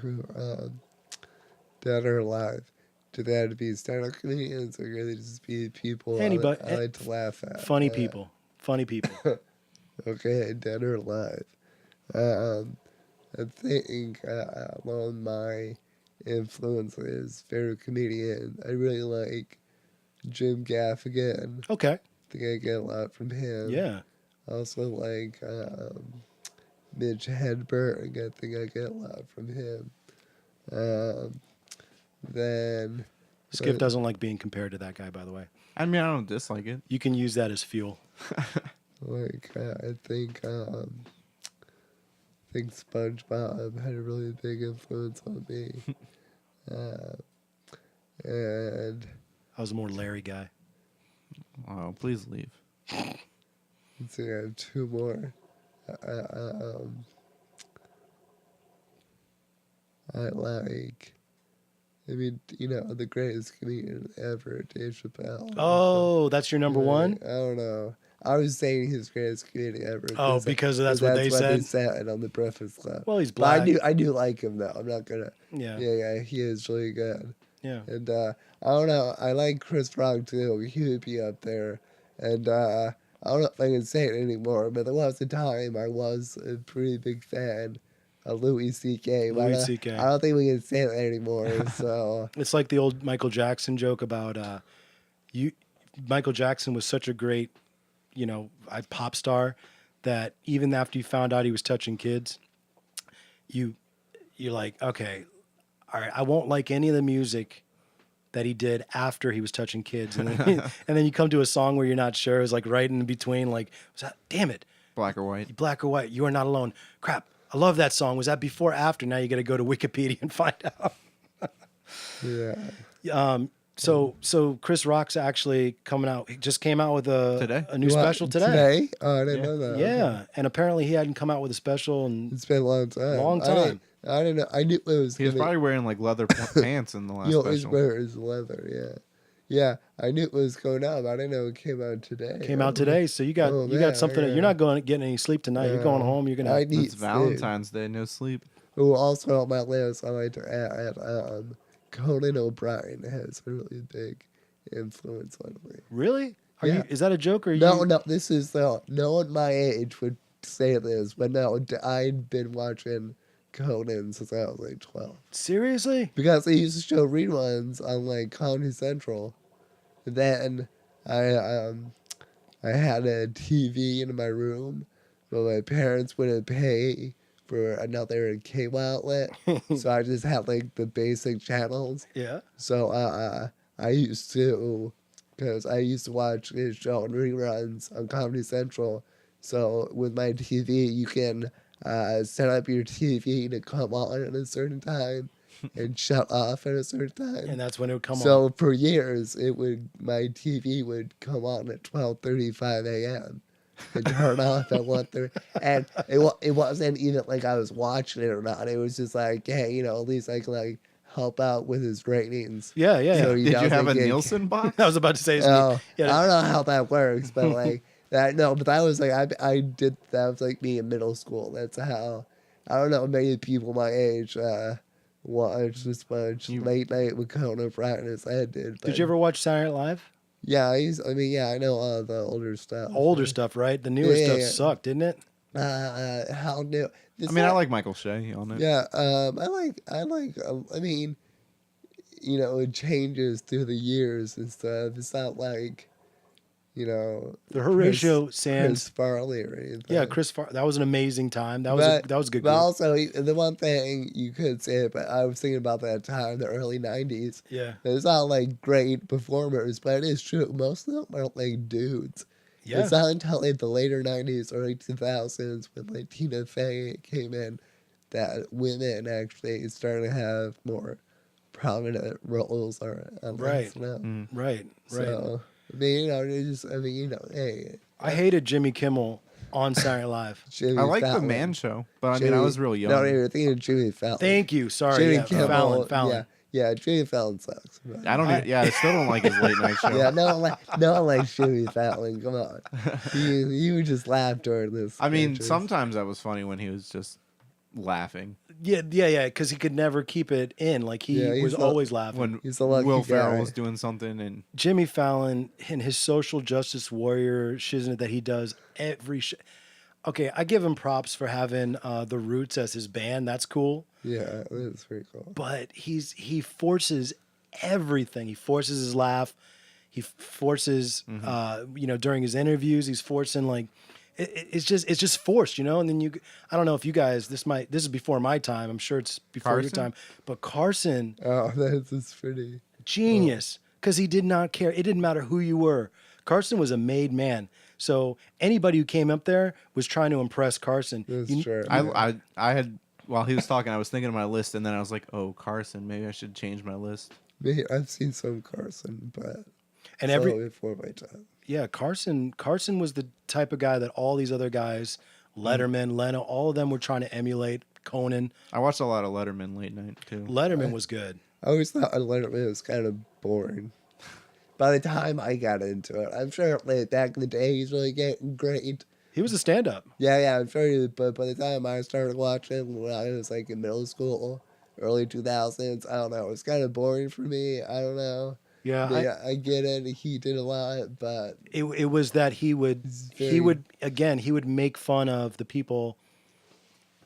dead or alive. Do they have to be stand-up comedians, or can they just be people Anybody- I like to laugh at? Funny people. Funny people. Okay, dead or alive. I think one of my influences, favorite comedian, I really like Jim Gaffigan. Okay. I think I get a lot from him. Yeah. I also like Mitch Hedberg. I think I get a lot from him. Then Skip doesn't like being compared to that guy, by the way. I mean, I don't dislike it. You can use that as fuel. I think SpongeBob had a really big influence on me. And I was a more Larry guy. Oh, please leave. let's see, I have 2 more. I like, I mean, the greatest comedian ever, Dave Chappelle. Oh, that's your number one? I don't know. I was saying his greatest comedian ever. Oh, because that's what they said? They said on the Breakfast Club. Well, he's But black. I do like him though. I'm not gonna. Yeah. Yeah, he is really good. Yeah. And I don't know. I like Chris Rock too. He would be up there. And I don't know if I can say it anymore, but there was a time I was a pretty big fan of Louis C.K. but Louis C.K.. I don't think we can say that anymore. So It's like the old Michael Jackson joke about Michael Jackson was such a great, pop star that even after you found out he was touching kids, you're like, okay, all right, I won't like any of the music that he did after he was touching kids, and then, and then you come to a song where you're not sure. It's like right in between, like, was that? Damn it, Black or white. black or white? You are not alone. Crap, I love that song. Was that before or after? Now you got to go to Wikipedia and find out. yeah. So Chris Rock's actually coming out. He just came out with Today? a new What, special today. Oh, I didn't know that. Yeah, Okay. and apparently he hadn't come out with a special, and It's been a long time. Long time. I didn't know. I knew it was. He was gonna- probably wearing like leather pants in the last He always special. wears leather. Yeah. Yeah, I knew it was going up. I didn't know it came out today. came out today. So you got Oh, you man, got something. yeah. You're not going to get any sleep tonight. You're going home. You're gonna. I need It's Valentine's Day, no sleep. Who also on my list, I like to add Conan O'Brien has a really big influence on me. Really? Are Yeah. you? Is that a joke or No, you? no, this is no one my age would say this, but no, I'd been watching Conan since I was like 12. Seriously? Because they used to show reruns on like Comedy Central. And then I had a TV in my room, but my parents wouldn't pay for another cable outlet, so I just had like the basic channels. Yeah. So I used to, because I used to watch his show on reruns on Comedy Central. So with my TV, you can set up your TV to come on at a certain time and shut off at a certain time. And that's when it would come on. So for years, my TV would come on at 12:35 a.m. and turn off at 1:30. And it wasn't even like I was watching it or not. It was just like, hey, at least I can like help out with his ratings. Yeah, yeah, yeah. So he Did you doesn't have a get- Nielsen box? I was about to say. Oh, Yeah. I don't know how that works, but like that. No, but that was like I did that was like me in middle school. That's how I don't know many people my age watched this much late night with Conan O'Brien as I did. Did you ever watch Saturday Night Live? Yeah, I know all the older stuff. Older stuff, right? The newer Yeah, stuff yeah. sucked, didn't it? How new? I mean, I like Michael Shea on it. Yeah, I like. I mean, it changes through the years and stuff. It's not like, you know, The Horatio Chris Sands. Farley or anything. Yeah, that was an amazing time. That was a good But group. also, the one thing you could say, but I was thinking about that time, the early 90s. Yeah. There's not like great performers, but it is true. Most of them are like dudes. Yeah. It's not until like the later 90s, early 2000s when like Tina Fey came in that women actually started to have more prominent roles or on Right. SNL. Right. So, I mean, you know, hey. I hated Jimmy Kimmel on Saturday Night Live. Jimmy I like the Fallon. Man Show, but I mean, I was real young. No, you're thinking of Jimmy Fallon. Thank you. Sorry. Jimmy Yeah, Kimmel. Fallon. Yeah, Jimmy Fallon sucks. But- I don't. I still don't like his late night show. yeah, no one likes Jimmy Fallon. Come on, you would just laugh during this. I mean, sketches. sometimes that was funny when he was just laughing. Yeah, because he could never keep it in. Like he Yeah, was always laughing. When He's a lucky Will guy. Ferrell was doing something, and Jimmy Fallon and his social justice warrior shiznit that he does every Okay, I give him props for having the Roots as his band. That's cool. Yeah, that's pretty cool. But he forces everything. He forces his laugh. He forces during his interviews, he's forcing like it's just forced, And then I don't know if you guys this is before my time. I'm sure it's before your Carson? time. But Carson, Oh, that's pretty. genius, because he did not care. It didn't matter who you were. Carson was a made man. So anybody who came up there was trying to impress Carson. That's true. I had while he was talking, I was thinking of my list, and then I was like, oh, Carson, maybe I should change my list. Me, I've seen some Carson, but And it's all before my time. Yeah, Carson was the type of guy that all these other guys, Letterman, Leno, all of them were trying to emulate. Conan. I watched a lot of Letterman late night too. Letterman was good. I always thought Letterman was kind of boring. By the time I got into it, I'm sure like, back in the day he's really getting great. He was a stand-up. Yeah, I'm sure. But by the time I started watching when I was like in middle school, early 2000s, I don't know. It was kind of boring for me. I don't know. Yeah, I get it. He did a lot, but it was that he would make fun of the people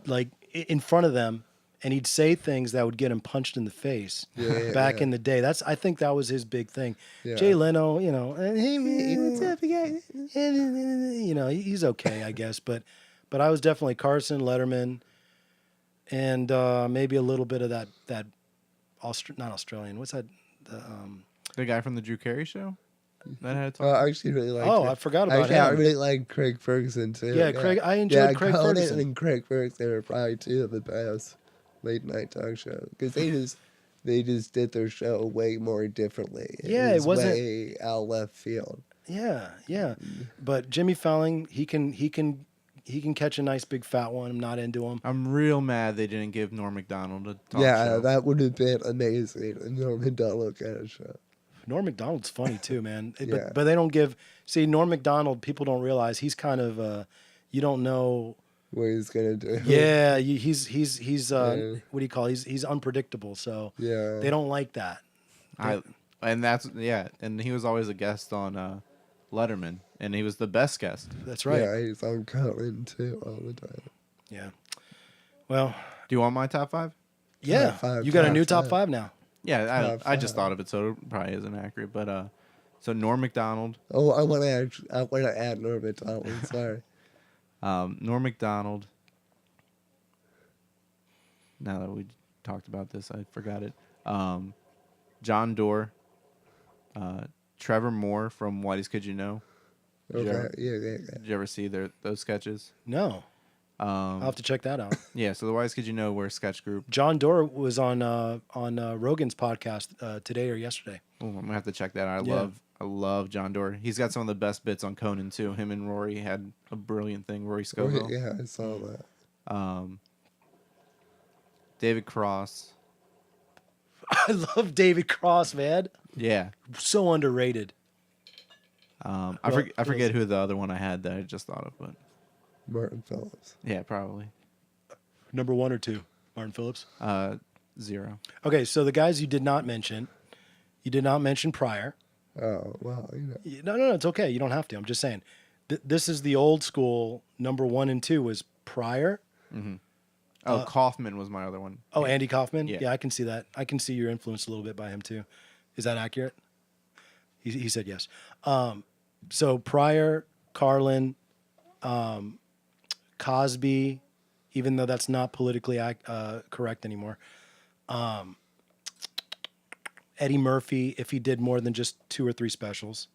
like in front of them, and he'd say things that would get him punched in the face. Back in the day, I think that was his big thing. Yeah. Jay Leno, hey what's up, guy? He's okay, I guess, but I was definitely Carson, Letterman, and maybe a little bit of that not Australian. What's that? The guy from the Drew Carey show that had talk. I actually really liked it. I forgot about Actually, I him. really like Craig Ferguson too. Yeah, Craig. I enjoyed Craig Conan Ferguson. and Craig Ferguson were probably two of the best late night talk shows because they just did their show way more differently. Yeah, it wasn't way out left field. Yeah. But Jimmy Fallon, he can catch a nice big fat one. I'm not into him. I'm real mad they didn't give Norm Macdonald a talk Yeah, show. that would have been amazing. A Norm Macdonald kind of show. Norm Macdonald's funny too, man. Yeah. But they don't give. See, Norm Macdonald, people don't realize he's kind of. You don't know. What he's gonna do? Yeah, he's what Yeah. do you call? He's unpredictable. So Yeah. they don't like that. And he was always a guest on Letterman, and he was the best guest. That's right. Yeah, he's on Conan too all the time. Yeah. Well, Do you want my top five? yeah. five, You got a top new top five. five now. Yeah, Top I just five. thought of it, so it probably isn't accurate. But so Norm Macdonald, Oh, I want to add Norm Macdonald. Sorry. Norm Macdonald. Now that we talked about this, I forgot it. John Doerr, Trevor Moore from Whitey's Could You Know? Did you Okay. ever- Yeah. Did you ever see those sketches? No, I'll have to check that out. Yeah, so the Whitey's Could You Know we're a sketch group. John Doerr was on Rogan's podcast today or yesterday. Oh, I'm gonna have to check that out. Yeah. I love John Doerr. He's got some of the best bits on Conan too. Him and Rory had a brilliant thing. Rory Scovel. Yeah, I saw that. David Cross. I love David Cross, man. Yeah. So underrated. I forget who the other one I had that I just thought of, but Martin Phillips. yeah, probably. Number 1 or 2, Martin Phillips. 0. Okay, so the guys you did not mention Pryor. Oh, well, you know. No, it's okay. You don't have to. I'm just saying. This is the old school. Number 1 and 2 was Pryor. Kaufman was my other one. Oh, Andy Kaufman. Yeah. Yeah, I can see that. I can see you're influenced a little bit by him too. Is that accurate? He said yes. So Pryor, Carlin, Cosby, even though that's not politically correct anymore. Eddie Murphy, if he did more than just 2 or 3 specials,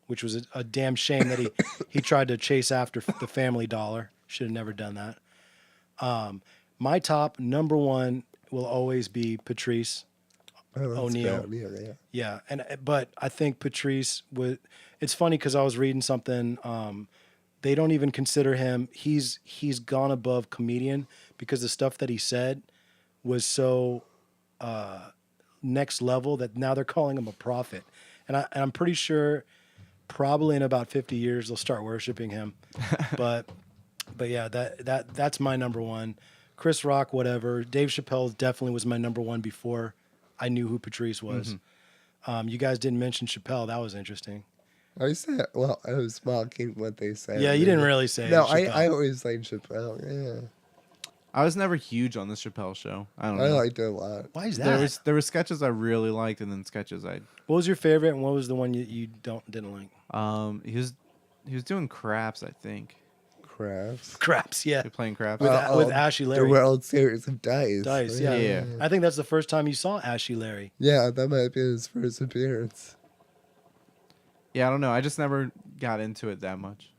which was a damn shame that he tried to chase after the Family Dollar. Should have never done that. My top number 1 will always be Patrice O'Neill. Yeah. Yeah, but I think Patrice would. It's funny because I was reading something. They don't even consider him. He's gone above comedian because the stuff that he said was so next level that now they're calling him a prophet. And I'm pretty sure probably in about 50 years they'll start worshiping him. but yeah, that's my number 1. Chris Rock, whatever. Dave Chappelle definitely was my number 1 before I knew who Patrice was. You guys didn't mention Chappelle. That was interesting. I said, well, I was mocking what they said. Yeah, you didn't really say No, Chappelle. I always liked Chappelle. Yeah, I was never huge on the Chappelle show. I don't I know. liked it a lot. Why is that? There were sketches I really liked, and then sketches I. What was your favorite, and what was the one you didn't like? He was doing craps, I think. Crafts. Craps, yeah. You're playing craps. With Ashy The Larry. World Series of Dice. Dice, yeah. Yeah. I think that's the first time you saw Ashy Larry. Yeah, that might be his first appearance. Yeah, I don't know. I just never got into it that much.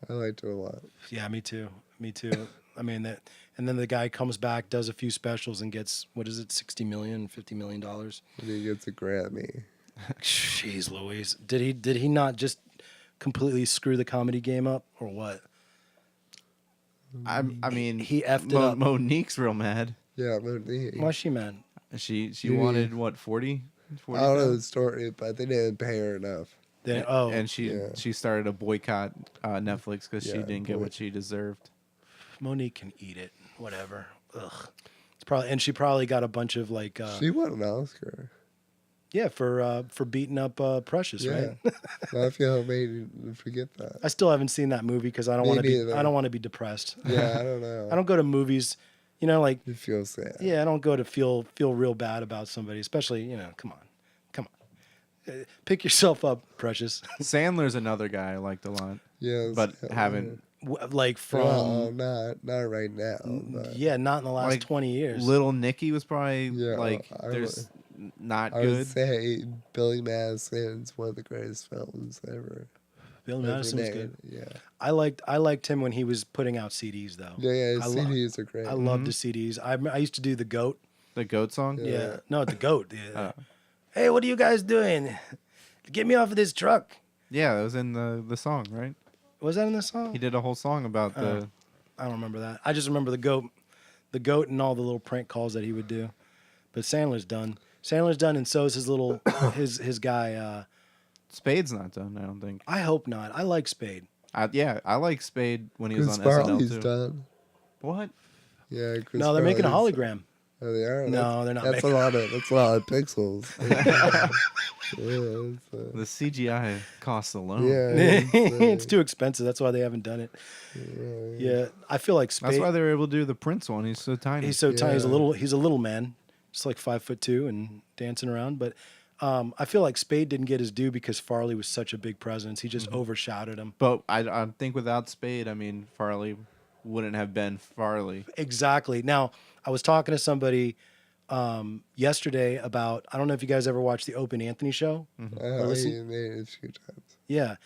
I liked it a lot. Yeah, me too. I mean that, and then the guy comes back, does a few specials, and gets what is it, $60 million, $50 million? And he gets a Grammy. Jeez, Louise, did he not just completely screw the comedy game up, or what? I mean, he effed it up. Monique's real mad. Yeah, but Why's she mad? She Yeah. wanted what 40. I don't know the story, but they didn't pay her enough. And she Yeah. she started a boycott Netflix because she Yeah, didn't get what she deserved. Monique can eat it, whatever. Ugh. It's probably, and she probably got a bunch of like, She won an Oscar. yeah, for beating up Precious, Yeah. right? I feel made you forget that. I still haven't seen that movie because I don't Me want to be. neither. I don't want to be depressed. Yeah, I don't know. I don't go to movies, like. You feel sad. Yeah, I don't go to feel real bad about somebody, especially come on. Pick yourself up, Precious. Sandler's another guy I liked a lot, Yes. but haven't. Like from Well, not right now. But yeah, not in the last Like, 20 years. Little Nicky was probably Yeah, like I there's not I good. would say Billy Madison's one of the greatest films ever. Bill Madison was good. Yeah. I liked him when he was putting out CDs though. Yeah, I lo- CDs are great. I loved the CDs. I used to do the goat. The goat song. Yeah. No, the goat. Yeah. Oh. Hey, what are you guys doing? Get me off of this truck. Yeah, that was in the song, right? Was that in the song? He did a whole song about the. I don't remember that. I just remember the goat and all the little prank calls that he would do. But Sandler's done. And so is his little his guy. Spade's not done, I don't think. I hope not. I like Spade. I like Spade when he was Chris on Farley's SNL too. done. What? Yeah, Chris No, they're making a Farley's- hologram. Oh, they are. No, they're not That's making- a lot of pixels. yeah, The CGI costs alone. It's too expensive. That's why they haven't done it. Yeah, I feel like Spade. That's why they were able to do the Prince one. He's so tiny. He's so tiny. Yeah. He's a little man, just like 5'2" and dancing around. But I feel like Spade didn't get his due because Farley was such a big presence. He just overshadowed him. But I think without Spade, I mean, Farley wouldn't have been Farley. Exactly. Now, I was talking to somebody yesterday about, I don't know if you guys ever watched the Open Anthony show. listen- He made it a few times. Yeah.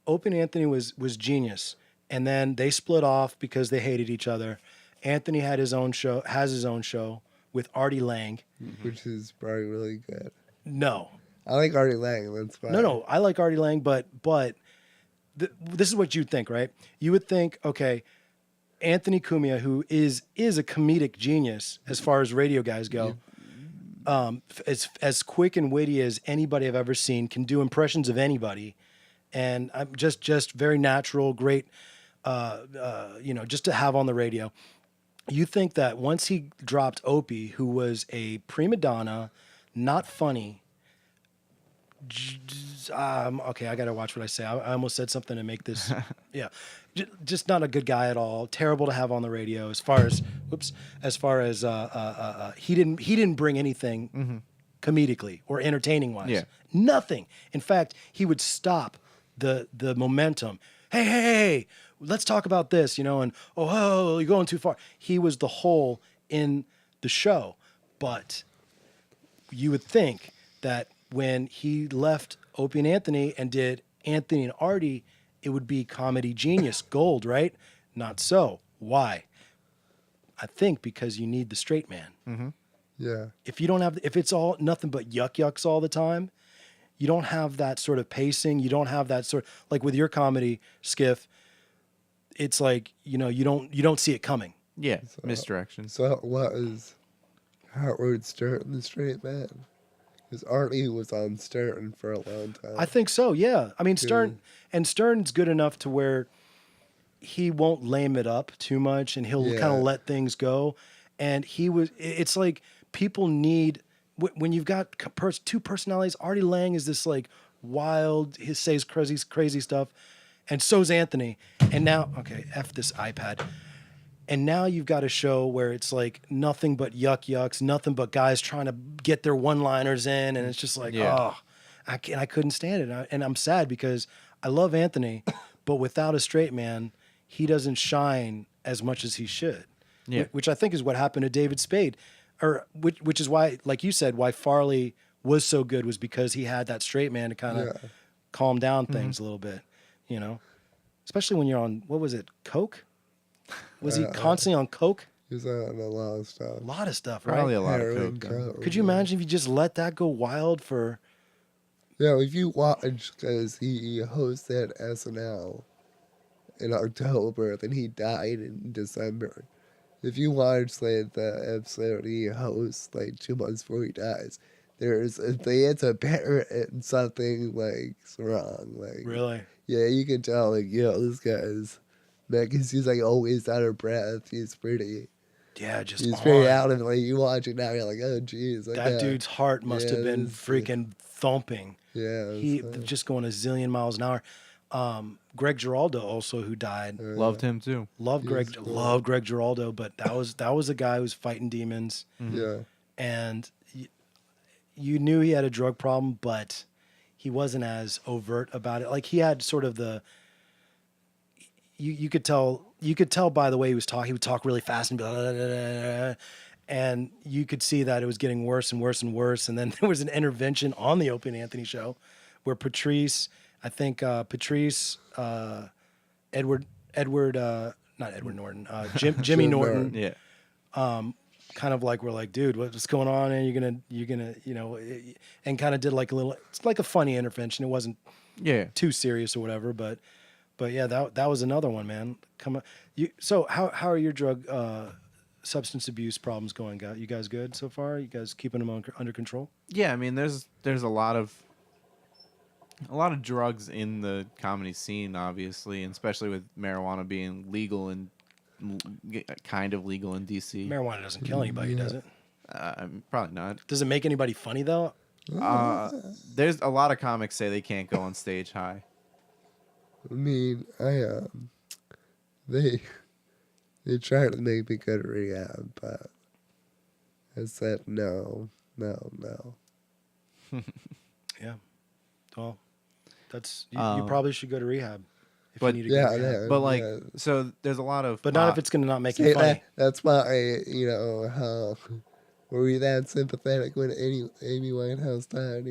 Open Anthony was genius. And then they split off because they hated each other. Anthony has his own show with Artie Lang. Which is probably really good. No. I like Artie Lang. That's why. No, I like Artie Lang, but this is what you'd think, right? You would think, okay, Anthony Cumia, who is a comedic genius as far as radio guys go, as quick and witty as anybody I've ever seen, can do impressions of anybody, and I'm just very natural, great, just to have on the radio. You think that once he dropped Opie, who was a prima donna, not funny. Okay, I gotta watch what I say. I almost said something to make this. Yeah, just not a good guy at all. Terrible to have on the radio. As far as he didn't bring anything comedically or entertaining wise. Yeah. Nothing. In fact, he would stop the momentum. Hey, let's talk about this, and oh, you're going too far. He was the whole in the show, but you would think that when he left Opie and Anthony and did Anthony and Artie, it would be comedy genius gold, right? Not so. Why? I think because you need the straight man. Yeah. If you don't have, if it's all nothing but yucks all the time, you don't have that sort of pacing. You don't have that sort like with your comedy, Skiff. It's like you don't see it coming. Yeah, misdirection. So what is Howard Stern the straight man? Because Artie was on Stern for a long time. I think so. Yeah. I mean, Stern's good enough to where he won't lame it up too much, and he'll kind of let things go. And it's like people need when you've got two personalities. Artie Lang is this like wild, he says crazy stuff, and so's Anthony. And now, okay, F this iPad. And now you've got a show where it's like nothing but yucks, nothing but guys trying to get their one-liners in, and it's just like, I couldn't stand it, and I'm sad because I love Anthony, but without a straight man, he doesn't shine as much as he should. Yeah. Which I think is what happened to David Spade, or which is why, like you said, why Farley was so good was because he had that straight man to kind of calm down things a little bit, especially when you're on, what was it, Coke? Was he constantly on Coke? He was on a lot of stuff. A lot of stuff, right? Probably a lot of Heroin, coke. coke. Could you imagine if you just let that go wild for? Yeah, if you watch, because he hosted SNL in October, then he died in December. If you watch like the episode he hosts like 2 months before he dies, they had to parrot something like wrong. Like Really? yeah, you can tell like this guy's man, because he's like always out of breath. He's pretty. Yeah, just He's on. pretty out of it. Like you watch it now, you're like, oh geez, like, That dude's heart must have been this is- freaking thumping. Yeah, He just going a zillion miles an hour. Greg Giraldo also, who died. Loved him too. Loved Greg Giraldo, but that was a guy who's fighting demons, yeah. and you knew he had a drug problem, but he wasn't as overt about it. Like he had sort of the. You could tell by the way he was talking. He would talk really fast and be like, and you could see that it was getting worse and worse and worse. And then there was an intervention on the Opie and Anthony show where Patrice, Edward, not Edward Norton, Jimmy Norton, Yeah. kind of like, we're like, dude, what's going on? And you're gonna, and kind of did like it's like a funny intervention. It wasn't Yeah. too serious or whatever, but yeah, that was another one, man. Come on, so how are your drug substance abuse problems going? You guys good so far? You guys keeping them under control? Yeah, I mean, there's a lot of drugs in the comedy scene, obviously, and especially with marijuana being legal and kind of legal in DC. Marijuana doesn't kill anybody, does it? Probably not. Does it make anybody funny though? There's a lot of comics say they can't go on stage high. I mean, they tried to make me go to rehab, but I said no. Yeah. Well, that's you probably should go to rehab if you but- need to go Yeah, to rehab. yeah. But like, yeah. so there's a lot of But not if it's going to not make you funny. That's why how were we that sympathetic when Amy Winehouse died?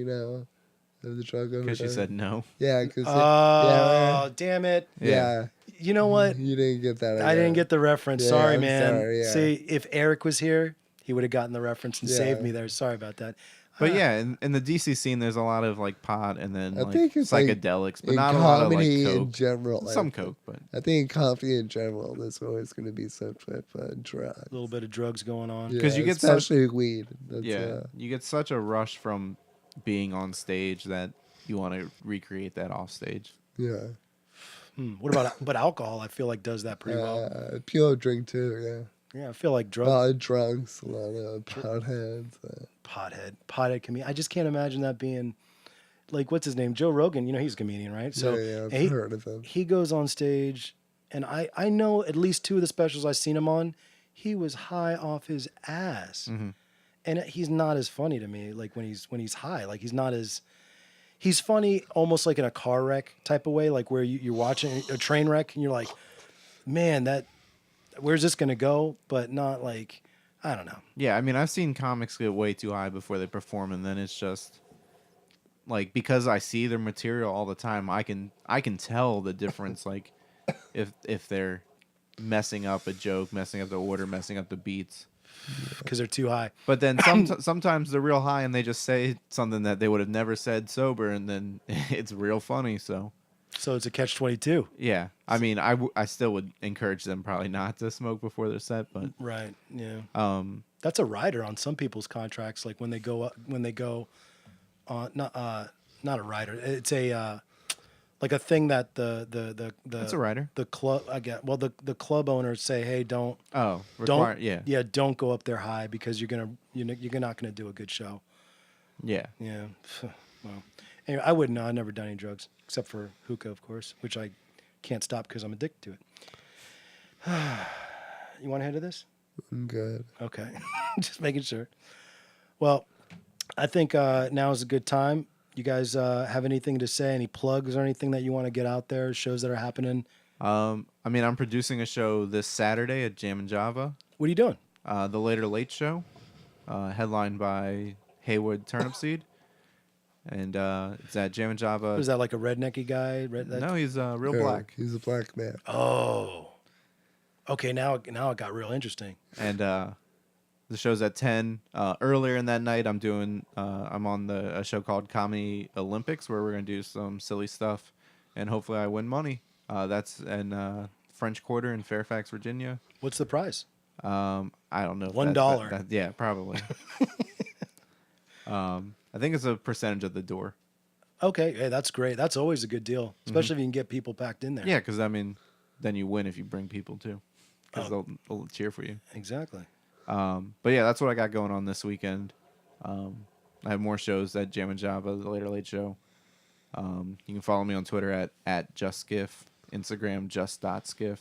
Of the drug overdose. because she said no. Yeah, because Oh, damn it. yeah. You know what? You didn't get that. I didn't get the reference. Yeah, Sorry, I'm man. sorry, yeah. See, if Eric was here, he would have gotten the reference and Yeah. saved me there. Sorry about that. But yeah, in the DC scene, there's a lot of like pot and then I like think it's, like, psychedelics, but in not a lot of like comedy in coke. general. Some like, coke, but I think in comedy in general, there's always going to be some type of drug. A little bit of drugs going on. Yeah, 'Cause you get such- especially weed. That's, yeah, you get such a rush from being on stage that you want to recreate that off stage. yeah. What about but alcohol? I feel like does that pretty well. People drink too. Yeah. Yeah, I feel like A drugs. lot of drunks, a lot of potheads. Pothead comedian. I just can't imagine that being like, what's his name? Joe Rogan. He's a comedian, right? So yeah, I've and he, heard of him. he goes on stage, and I know at least two of the specials I've seen him on. He was high off his ass, and he's not as funny to me. Like when he's high, like he's not as he's funny almost like in a car wreck type of way, like where you're watching a train wreck and you're like, man, where's this gonna go? But not like, I don't know. Yeah, I mean, I've seen comics get way too high before they perform, and then it's just like because I see their material all the time, I can tell the difference. Like if they're messing up a joke, messing up the order, messing up the beats. Because they're too high. But then sometimes they're real high and they just say something that they would have never said sober, and then it's real funny. So So it's a catch-22. yeah, I mean, I still would encourage them probably not to smoke before their set, but Right. Yeah. That's a rider on some people's contracts. Like when they go on, not a rider. It's a like a thing that the it's a rider. the club. I get well the club owners say, hey, don't Require, yeah, don't go up there high because you're not gonna do a good show. yeah. Yeah. Well, anyway, I wouldn't know. I've never done any drugs except for hookah, of course, which I can't stop because I'm addicted to it. You want to head to this? I'm good. Okay. Just making sure. Well, I think now is a good time. You guys have anything to say? Any plugs or anything that you want to get out there? Shows that are happening? I mean, I'm producing a show this Saturday at Jam and Java, What are you doing? the Later Late Show, headlined by Haywood Turnipseed, and it's at Jam and Java. Was that like a rednecky guy? No, he's real Yeah, black. He's a black man. Oh. Okay, now it got real interesting. And the show's at 10. Earlier in that night, I'm on a show called Comedy Olympics, where we're gonna do some silly stuff, and hopefully I win money. That's in French Quarter in Fairfax, Virginia. What's the prize? I don't know. if $1. Yeah, probably. I think it's a percentage of the door. Okay, hey, that's great. That's always a good deal, especially if you can get people packed in there. Yeah, because I mean, then you win if you bring people too, because Oh. they'll cheer for you. Exactly. But yeah, that's what I got going on this weekend. I have more shows at Jam and Java, the Later Late Show. You can follow me on Twitter at JustSkif, Instagram just.skiff,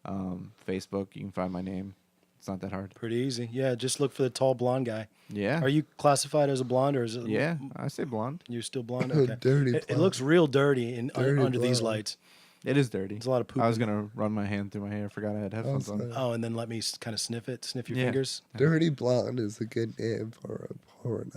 Facebook. You can find my name. It's not that hard. Pretty easy. Yeah, just look for the tall blonde guy. Yeah. Are you classified as a blonde or is it? Yeah, I say blonde. You're still blonde? Okay. Dirty It blonde. looks real dirty Dirty under these blonde. lights. It is dirty. There's a lot of poop. I was gonna run my hand through my hair. Forgot I had headphones on. Awesome. Oh, and then let me kind of sniff your Yeah. fingers. Dirty blonde is a good name for a porno.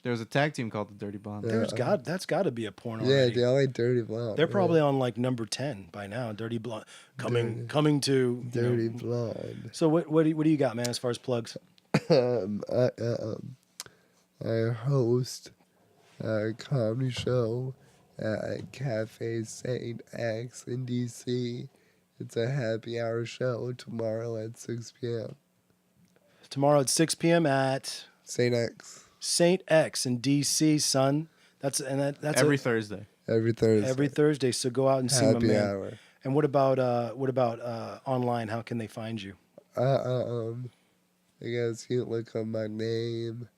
There was a tag team called the Dirty Blonde. Yeah. That's got to be a porno. Yeah, already. they all like dirty blonde. They're right? probably on like number 10 by now. Dirty blonde coming to you know. dirty blonde. So what do you got, man? As far as plugs, I host a comedy show at Cafe Saint X in DC. It's a happy hour show tomorrow at 6 p.m. tomorrow at 6 p.m. at Saint X Saint X in DC, son. That's Every Thursday. every Thursday. every Thursday. So go out and see my happy man. hour. And what about online? How can they find you? I guess you can look up my name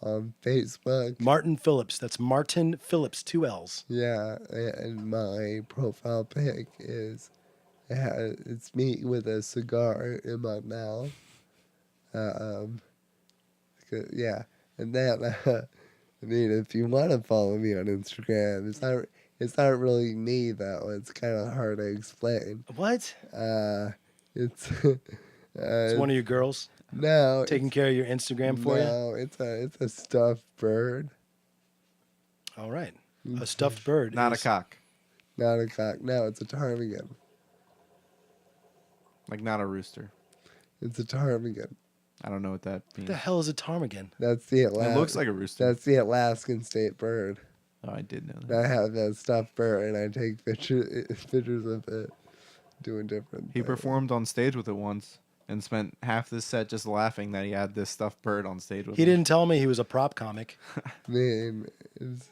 on Facebook. Martin Phillips. That's Martin Phillips, 2 L's. Yeah, and my profile pic is it's me with a cigar in my mouth. Yeah, and then I mean, if you want to follow me on Instagram, it's not really me though. It's kind of hard to explain. What? It's It's one of your girls no taking care of your Instagram for you. no, it's a stuffed bird, All right, a stuffed bird. Not a is- cock. not a cock. No, it's a ptarmigan. Like not a rooster. It's a ptarmigan. I don't know what that What means. the hell is a ptarmigan? That's the It looks like a rooster. That's the Alaskan state bird. Oh, I did know that. I have that stuffed bird, and I take pictures of it doing different. He things. performed on stage with it once and spent half the set just laughing that he had this stuffed bird on stage with He him. didn't tell me he was a prop comic. Man, it's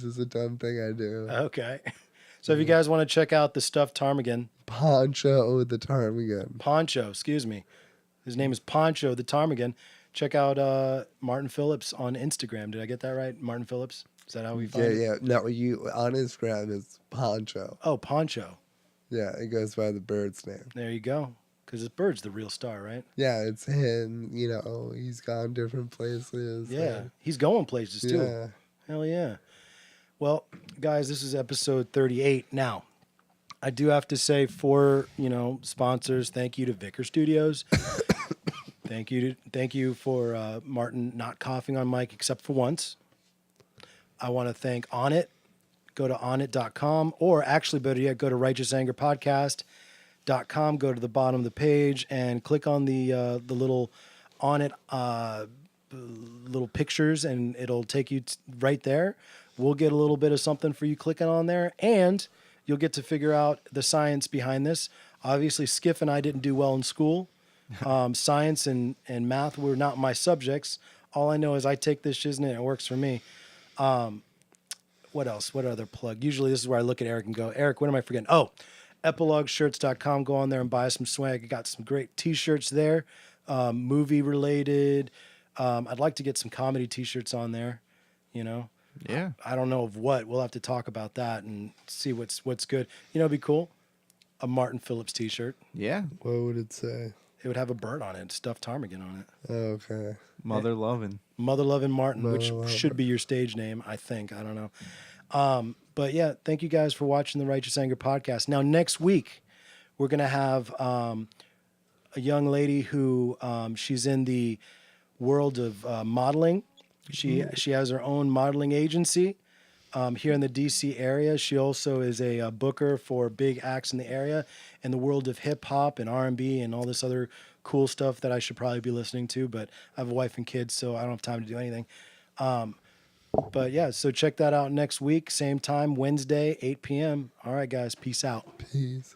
just a dumb thing I do. Okay. So if you guys want to check out the stuffed ptarmigan, Poncho the ptarmigan. Poncho, excuse me. His name is Poncho the ptarmigan. Check out Martin Phillips on Instagram. Did I get that right? Martin Phillips? Is that how we find Yeah, it? yeah. No, you on Instagram is Poncho. Oh, Poncho. Yeah, it goes by the bird's name. There you go. Because this bird's the real star, right? Yeah, it's him. You know, he's gone different places. Yeah. He's going places too. Yeah. Hell yeah. Well, guys, this is episode 38. Now, I do have to say for, sponsors, thank you to Vicar Studios. Thank you for Martin not coughing on Mike except for once. I want to thank Onnit. Go to onnit.com, or actually better yet, go to righteousangerpodcast.com. Go to the bottom of the page and click on the little Onnit little pictures, and it'll take you right there. We'll get a little bit of something for you clicking on there, and you'll get to figure out the science behind this. Obviously, Skif and I didn't do well in school. Science and math were not my subjects. All I know is I take this shiznit and it works for me. What else? What other plug? Usually this is where I look at Eric and go, Eric, what am I forgetting? Oh, epilogueshirts.com. Go on there and buy some swag. I got some great t-shirts there, movie related. I'd like to get some comedy t-shirts on there, Yeah. I don't know of what. We'll have to talk about that and see what's good. It'd be cool. A Martin Phillips t-shirt. Yeah. What would it say? It would have a bird on it, stuffed ptarmigan on it. Okay. Mother loving. Mother Lovin' Martin, which Mother Lovin'. should be your stage name, I think. I don't know. But yeah, thank you guys for watching the Righteous Anger podcast. Now, next week, we're going to have a young lady who she's in the world of modeling. She has her own modeling agency here in the DC area. She also is a booker for big acts in the area in the world of hip hop and R&B and all this other cool stuff that I should probably be listening to, but I have a wife and kids, so I don't have time to do anything. But yeah, so check that out next week, same time, Wednesday, 8 p.m. All right, guys, peace out. Peace.